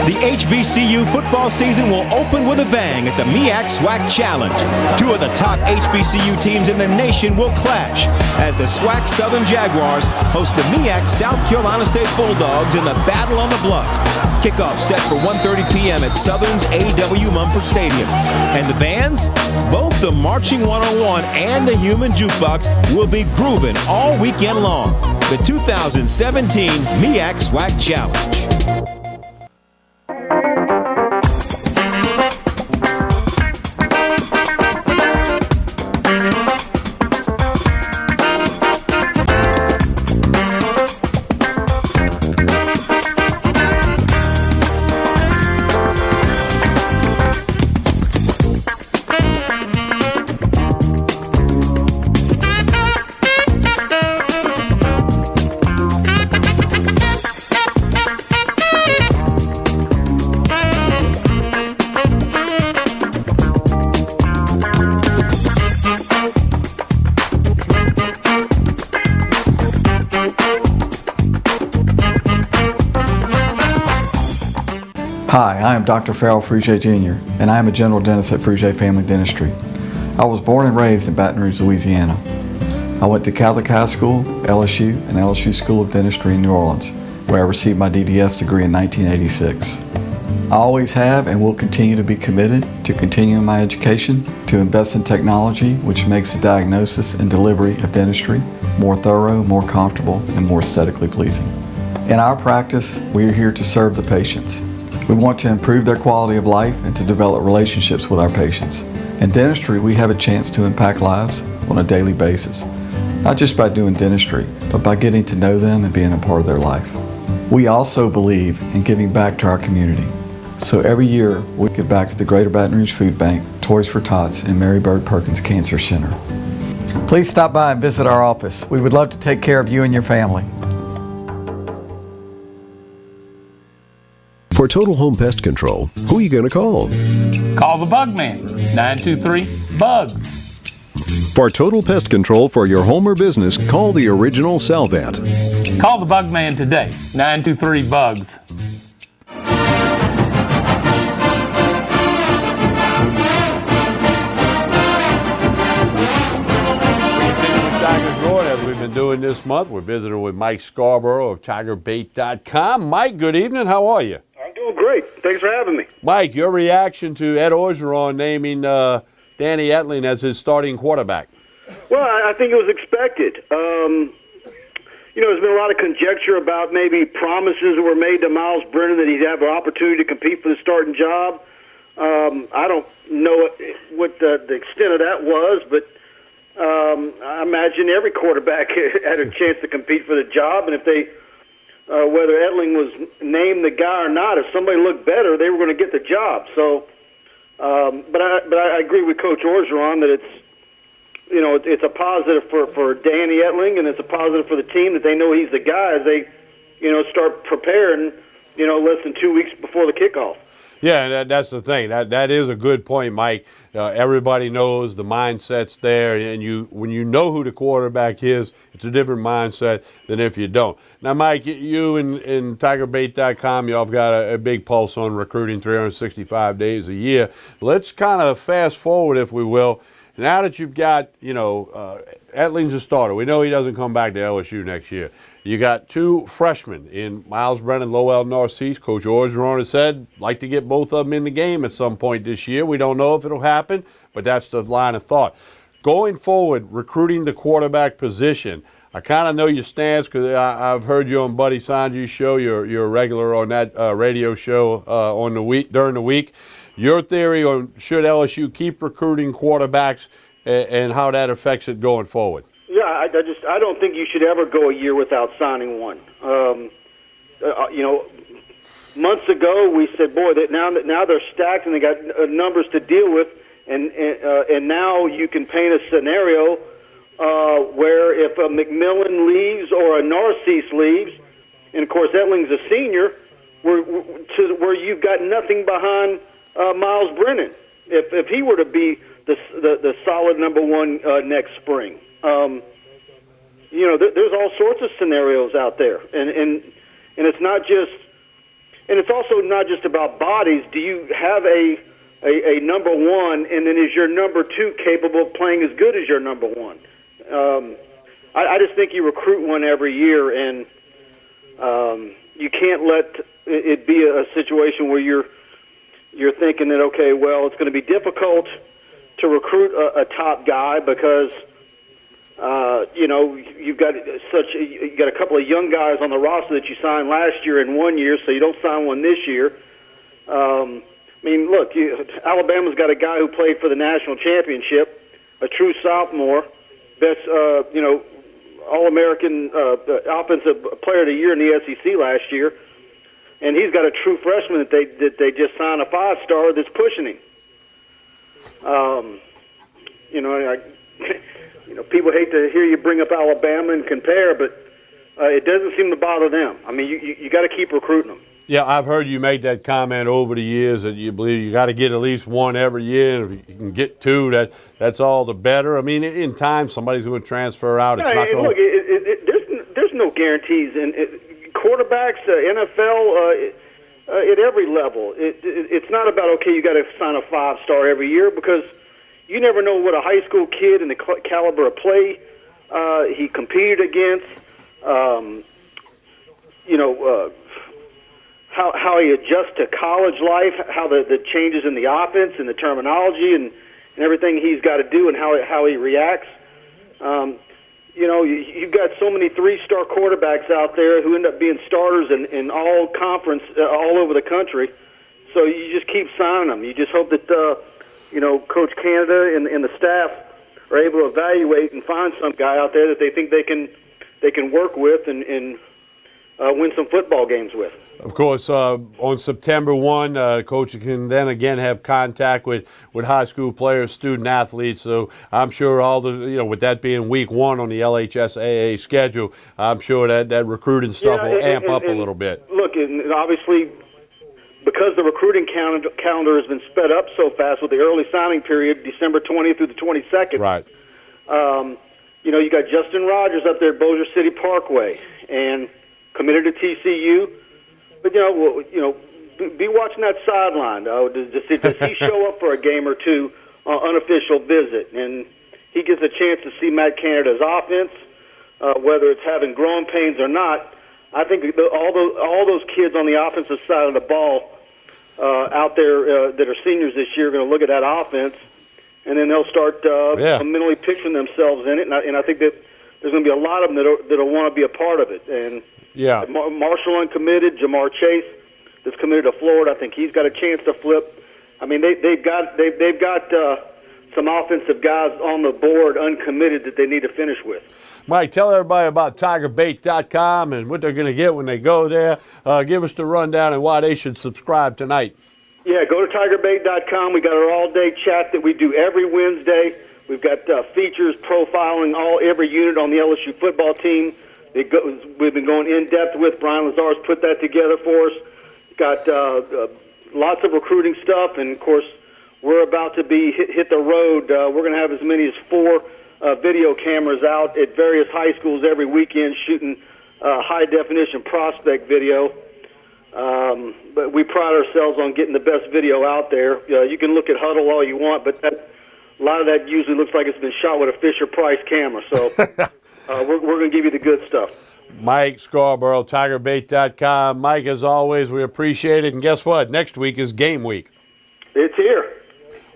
Speaker 9: The HBCU football season will open with a bang at the MEAC SWAC Challenge. Two of the top HBCU teams in the nation will clash as the SWAC Southern Jaguars host the MEAC South Carolina State Bulldogs in the Battle on the Bluff. Kickoff set for 1:30 p.m. at Southern's A.W. Mumford Stadium. And the bands? Both the Marching 101 and the Human Jukebox will be grooving all weekend long. The 2017 MEAC SWAC Challenge.
Speaker 10: Hi, I am Dr. Farrell Frugier Jr., and I am a general dentist at Frugier Family Dentistry. I was born and raised in Baton Rouge, Louisiana. I went to Catholic High School, LSU, and LSU School of Dentistry in New Orleans, where I received my DDS degree in 1986. I always have and will continue to be committed to continuing my education, to invest in technology which makes the diagnosis and delivery of dentistry more thorough, more comfortable, and more aesthetically pleasing. In our practice, we are here to serve the patients. We want to improve their quality of life and to develop relationships with our patients. In dentistry, we have a chance to impact lives on a daily basis, not just by doing dentistry, but by getting to know them and being a part of their life. We also believe in giving back to our community. So every year, we give back to the Greater Baton Rouge Food Bank, Toys for Tots, and Mary Bird Perkins Cancer Center. Please stop by and visit our office. We would love to take care of you and your family.
Speaker 25: For total home pest control, who are you going to call?
Speaker 11: Call the Bug Man, 923-BUGS.
Speaker 25: For total pest control for your home or business, call the original Salvat.
Speaker 11: Call the Bug Man today, 923-BUGS.
Speaker 2: As we've been doing this month, we're visiting with Mike Scarborough of TigerBait.com. Mike, good evening. How are you?
Speaker 13: I'm doing great. Thanks for having me.
Speaker 2: Mike, your reaction to Ed Orgeron naming Danny Etling as his starting quarterback?
Speaker 13: Well, I think it was expected. there's been a lot of conjecture about maybe promises that were made to Miles Brennan that he'd have an opportunity to compete for the starting job. I don't know what the extent of that was, but I imagine every quarterback had a chance to compete for the job, and if they, whether Etling was named the guy or not, if somebody looked better, they were going to get the job. So, but I agree with Coach Orgeron that it's a positive for Danny Etling, and it's a positive for the team that they know he's the guy as they, start preparing, less than 2 weeks before the kickoff.
Speaker 2: Yeah, and that's the thing. That is a good point, Mike. Everybody knows the mindset's there, and when you know who the quarterback is, it's a different mindset than if you don't. Now, Mike, you and TigerBait.com, y'all have got a big pulse on recruiting 365 days a year. Let's kind of fast forward, if we will. Now that you've got, Etling's a starter. We know he doesn't come back to LSU next year. You got two freshmen in Miles Brennan, Lowell Narcisse. Coach Orgeron has said, like to get both of them in the game at some point this year. We don't know if it'll happen, but that's the line of thought. Going forward, recruiting the quarterback position, I kind of know your stance because I've heard you on Buddy Sanjay's show. You're a regular on that radio show during the week. Your theory on should LSU keep recruiting quarterbacks and how that affects it going forward?
Speaker 13: Yeah, I don't think you should ever go a year without signing one. Months ago we said, boy, that now they're stacked and they got numbers to deal with, and now you can paint a scenario where if a McMillan leaves or a Narcisse leaves, and of course Etling's a senior, where you've got nothing behind Miles Brennan if he were to be the solid number one next spring. There's all sorts of scenarios out there, and it's not just, and it's also not just about bodies. Do you have a number one, and then is your number two capable of playing as good as your number one? I just think you recruit one every year, and you can't let it be a situation where you're thinking that, okay, well, it's going to be difficult to recruit a top guy because you've got a couple of young guys on the roster that you signed last year in 1 year, so you don't sign one this year. Look, Alabama's got a guy who played for the national championship, a true sophomore, best All-American offensive player of the year in the SEC last year, and he's got a true freshman that they just signed a 5-star that's pushing him. People hate to hear you bring up Alabama and compare, but it doesn't seem to bother them. You got to keep recruiting them.
Speaker 2: Yeah, I've heard you make that comment over the years that you believe you got to get at least one every year, and if you can get two, that's all the better. In time, somebody's going to transfer out. It's not going.
Speaker 13: Look, there's no guarantees, and quarterbacks, NFL, at every level, it's not about you got to sign a 5-star every year because you never know what a high school kid and the caliber of play he competed against. How he adjusts to college life, how the changes in the offense and the terminology and everything he's got to do and how he reacts. You've got so many 3-star quarterbacks out there who end up being starters in all conference all over the country. So you just keep signing them. You just hope that Coach Canada and the staff are able to evaluate and find some guy out there that they think they can work with and win some football games with.
Speaker 2: Of course, on September 1, Coach can then again have contact with high school players, student athletes. So I'm sure with that being week 1 on the LHSAA schedule, I'm sure that recruiting stuff will amp up a little bit.
Speaker 13: Look, and obviously, because the recruiting calendar has been sped up so fast with the early signing period, December 20th through the 22nd.
Speaker 2: Right.
Speaker 13: You got Justin Rogers up there at Bossier City Parkway and committed to TCU. But, be watching that sideline. Does he show up for a game or two unofficial visit? And he gets a chance to see Matt Canada's offense, whether it's having growing pains or not. I think all those kids on the offensive side of the ball out there that are seniors this year are going to look at that offense, and then they'll start mentally picturing themselves in it. And I think that there's going to be a lot of them that'll want to be a part of it. And
Speaker 2: Yeah.
Speaker 13: Marshall uncommitted, Jamar Chase that's committed to Florida. I think he's got a chance to flip. I mean, they've got some offensive guys on the board uncommitted that they need to finish with.
Speaker 2: Mike, tell everybody about TigerBait.com and what they're going to get when they go there. Give us the rundown and why they should subscribe tonight.
Speaker 13: Yeah, go to TigerBait.com. We got our all-day chat that we do every Wednesday. We've got features profiling every unit on the LSU football team. We've been going in-depth with. Brian Lazar's put that together for us. Got lots of recruiting stuff, and, of course, we're about to hit the road. We're going to have as many as 4 video cameras out at various high schools every weekend shooting high-definition prospect video. But we pride ourselves on getting the best video out there. You can look at Huddle all you want, but a lot of that usually looks like it's been shot with a Fisher-Price camera. So we're going to give you the good stuff.
Speaker 2: Mike Scarborough, TigerBait.com. Mike, as always, we appreciate it. And guess what? Next week is game week.
Speaker 13: It's here.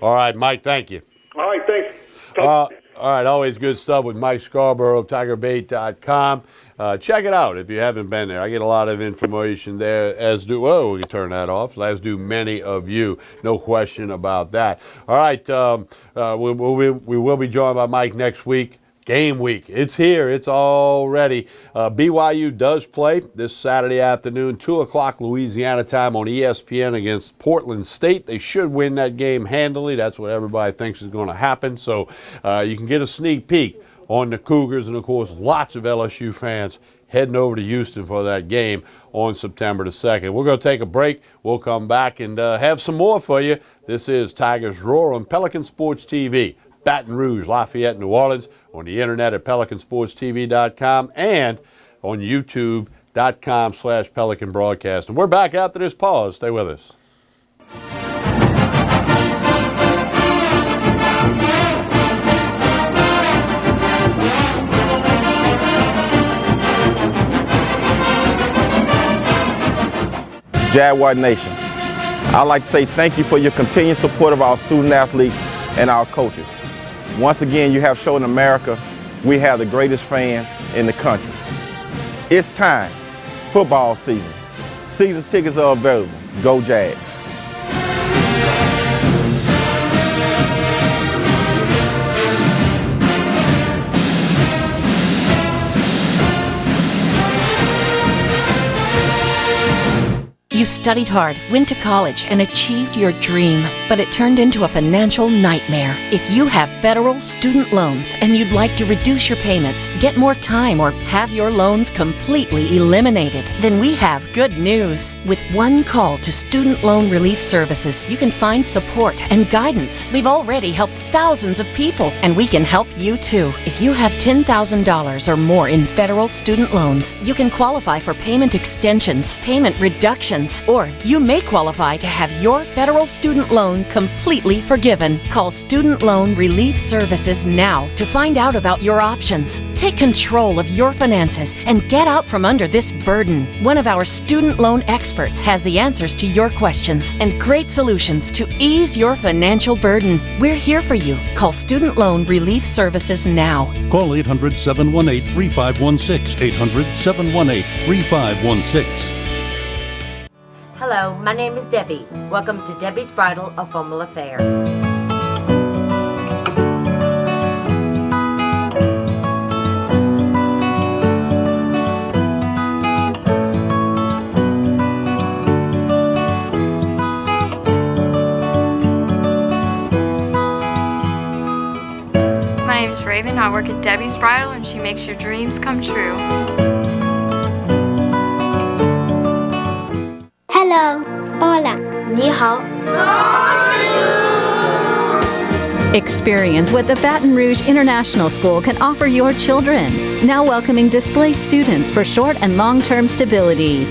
Speaker 2: All right, Mike, thank you.
Speaker 13: All right, thanks.
Speaker 2: All right, always good stuff with Mike Scarborough of TigerBait.com. Check it out if you haven't been there. I get a lot of information there, as do, we can turn that off, as do many of you. No question about that. All right, we will be joined by Mike next week. Game week. It's here. It's all ready. BYU does play this Saturday afternoon, 2 o'clock Louisiana time on ESPN against Portland State. They should win that game handily. That's what everybody thinks is going to happen. So you can get a sneak peek on the Cougars, and, of course, lots of LSU fans heading over to Houston for that game on September the 2nd. We're going to take a break. We'll come back and have some more for you. This is Tigers Roar on Pelican Sports TV. Baton Rouge, Lafayette, New Orleans, on the internet at PelicanSportsTV.com and on YouTube.com/Pelican Broadcast. And we're back after this pause. Stay with us.
Speaker 6: Jaguar Nation, I'd like to say thank you for your continued support of our student athletes and our coaches. Once again, you have shown America we have the greatest fans in the country. It's time. Football season. Season tickets are available. Go Jags.
Speaker 26: You studied hard, went to college, and achieved your dream, but it turned into a financial nightmare. If you have federal student loans and you'd like to reduce your payments, get more time, or have your loans completely eliminated, then we have good news. With one call to Student Loan Relief Services, you can find support and guidance. We've already helped thousands of people, and we can help you too. If you have $10,000 or more in federal student loans, you can qualify for payment extensions, payment reductions, or you may qualify to have your federal student loan completely forgiven. Call Student Loan Relief Services now to find out about your options. Take control of your finances and get out from under this burden. One of our student loan experts has the answers to your questions and great solutions to ease your financial burden. We're here for you. Call Student Loan Relief Services now.
Speaker 14: Call 800-718-3516. 800-718-3516.
Speaker 15: Hello, my name is Debbie. Welcome to Debbie's Bridal, a Formal Affair.
Speaker 16: My name is Raven. I work at Debbie's Bridal, and she makes your dreams come true.
Speaker 17: Hello. Hola. Ni hao.
Speaker 27: Experience what the Baton Rouge International School can offer your children. Now welcoming displaced students for short and long-term stability.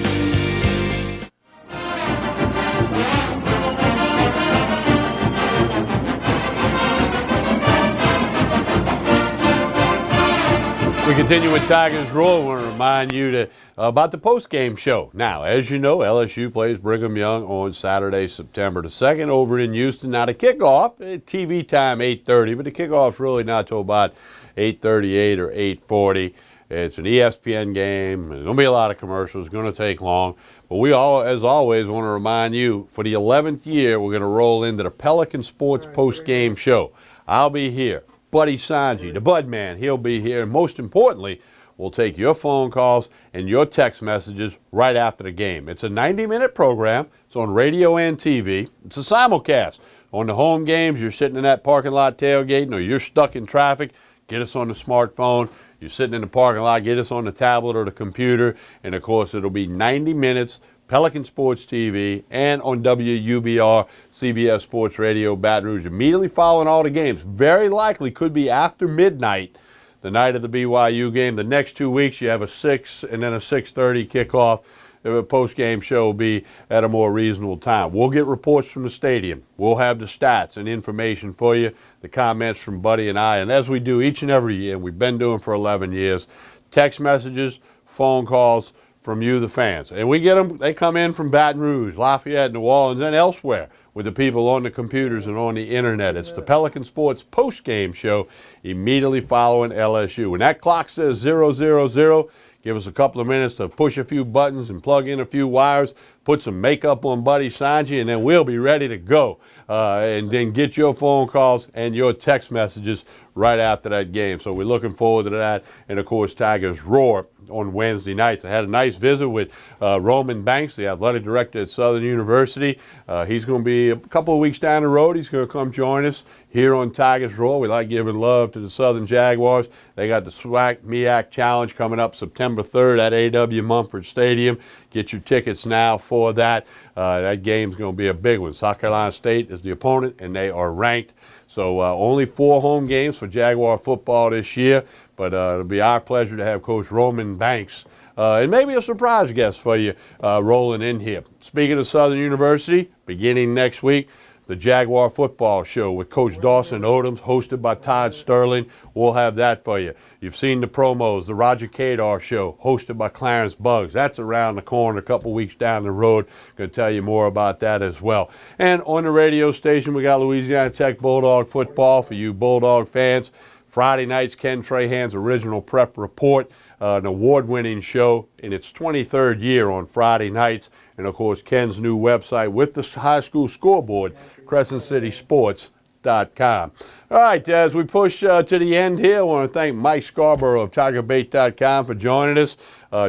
Speaker 2: We continue with Tigers Roar. I want to remind you about the post-game show. Now, as you know, LSU plays Brigham Young on Saturday, September the 2nd over in Houston. Now, the kickoff, TV time 8:30, but the kickoff's really not till about 8:38 or 8:40. It's an ESPN game. There's going to be a lot of commercials. It's going to take long. But we all, as always, want to remind you, for the 11th year, we're going to roll into the Pelican Sports post-game show. I'll be here. Buddy Sanji, the Bud Man, he'll be here. And most importantly, we'll take your phone calls and your text messages right after the game. It's a 90-minute program. It's on radio and TV. It's a simulcast. On the home games, you're sitting in that parking lot tailgating or you're stuck in traffic, get us on the smartphone. You're sitting in the parking lot, get us on the tablet or the computer. And, of course, it'll be 90 minutes, Pelican Sports TV, and on WUBR, CBS Sports Radio, Baton Rouge, immediately following all the games. Very likely could be after midnight, the night of the BYU game. The next 2 weeks, you have a 6 and then a 6:30 kickoff. The post-game show will be at a more reasonable time. We'll get reports from the stadium. We'll have the stats and information for you, the comments from Buddy and I. And as we do each and every year, and we've been doing for 11 years, text messages, phone calls from you, the fans. And we get them, they come in from Baton Rouge, Lafayette, New Orleans, and elsewhere with the people on the computers and on the internet. It's the Pelican Sports post-game show immediately following LSU. When that clock says 0:00, give us a couple of minutes to push a few buttons and plug in a few wires, put some makeup on Buddy Sanji, and then we'll be ready to go. And then get your phone calls and your text messages right after that game. So we're looking forward to that. And, of course, Tigers Roar on Wednesday nights. I had a nice visit with Roman Banks, the athletic director at Southern University. He's going to be a couple of weeks down the road. He's going to come join us here on Tigers Roar. We like giving love to the Southern Jaguars. They got the SWAC MEAC Challenge coming up September 3rd at A.W. Mumford Stadium. Get your tickets now for that. That game's going to be a big one. South Carolina State is the opponent, and they are ranked. So only 4 home games for Jaguar football this year, but it'll be our pleasure to have Coach Roman Banks and maybe a surprise guest for you rolling in here. Speaking of Southern University, beginning next week, the Jaguar Football Show with Coach Dawson Odoms, hosted by Todd Sterling. We'll have that for you. You've seen the promos, the Roger Kadar Show, hosted by Clarence Buggs. That's around the corner, a couple weeks down the road. Going to tell you more about that as well. And on the radio station, we got Louisiana Tech Bulldog football for you Bulldog fans. Friday nights, Ken Trahan's Original Prep Report, an award-winning show in its 23rd year on Friday nights. And, of course, Ken's new website with the high school scoreboard, CrescentCitySports.com. All right, as we push to the end here, I want to thank Mike Scarborough of TigerBait.com for joining us.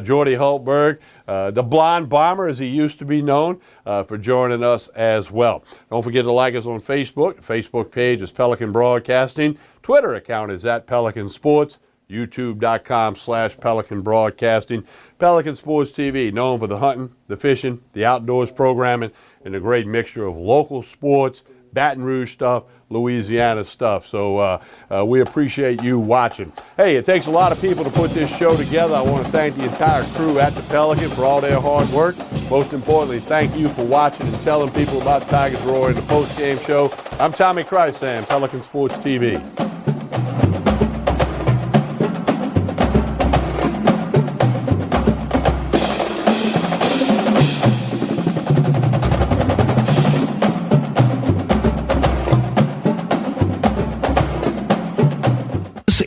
Speaker 2: Jordy Hultberg, the Blonde Bomber, as he used to be known, for joining us as well. Don't forget to like us on Facebook. The Facebook page is Pelican Broadcasting. Twitter account is @Pelican Sports. YouTube.com/Pelican Broadcasting. Pelican Sports TV, known for the hunting, the fishing, the outdoors programming, and a great mixture of local sports, Baton Rouge stuff, Louisiana stuff. So we appreciate you watching. Hey, it takes a lot of people to put this show together. I want to thank the entire crew at the Pelican for all their hard work. Most importantly, thank you for watching and telling people about Tigers Roar and the post-game show. I'm Tommy Chrysan, Pelican Sports TV.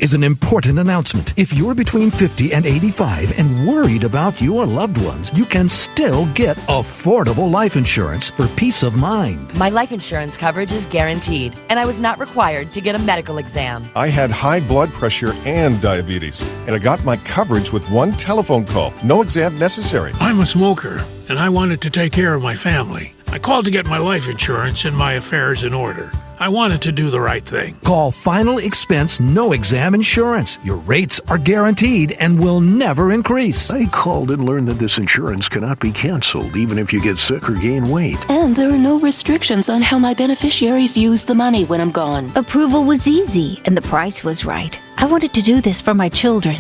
Speaker 21: Is an important announcement. If you're between 50 and 85 and worried about your loved ones, you can still get affordable life insurance for peace of mind.
Speaker 12: My life insurance coverage is guaranteed, and I was not required to get a medical exam.
Speaker 14: I had high blood pressure and diabetes, and I got my coverage with one telephone call. No exam necessary.
Speaker 18: I'm a smoker, and I wanted to take care of my family. I called to get my life insurance and my affairs in order. I wanted to do the right thing.
Speaker 21: Call Final Expense No Exam Insurance. Your rates are guaranteed and will never increase.
Speaker 25: I called and learned that this insurance cannot be canceled even if you get sick or gain weight.
Speaker 19: And there are no restrictions on how my beneficiaries use the money when I'm gone.
Speaker 27: Approval was easy and the price was right. I wanted to do this for my children.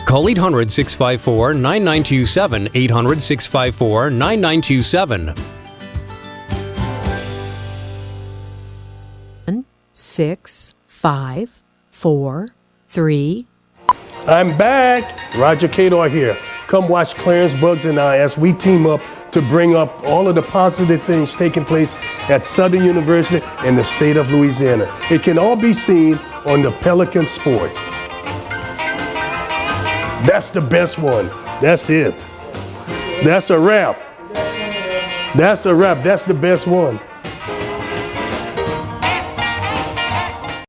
Speaker 20: Call 800-654-9927, 800-654-9927.
Speaker 22: 6, 5,
Speaker 1: 4, 3.
Speaker 4: I'm back. Roger Cador here. Come watch Clarence Bugs and I as we team up to bring up all of the positive things taking place at Southern University in the state of Louisiana. It can all be seen on the Pelican Sports. That's the best one. That's it. That's a wrap. That's a wrap. That's the best one.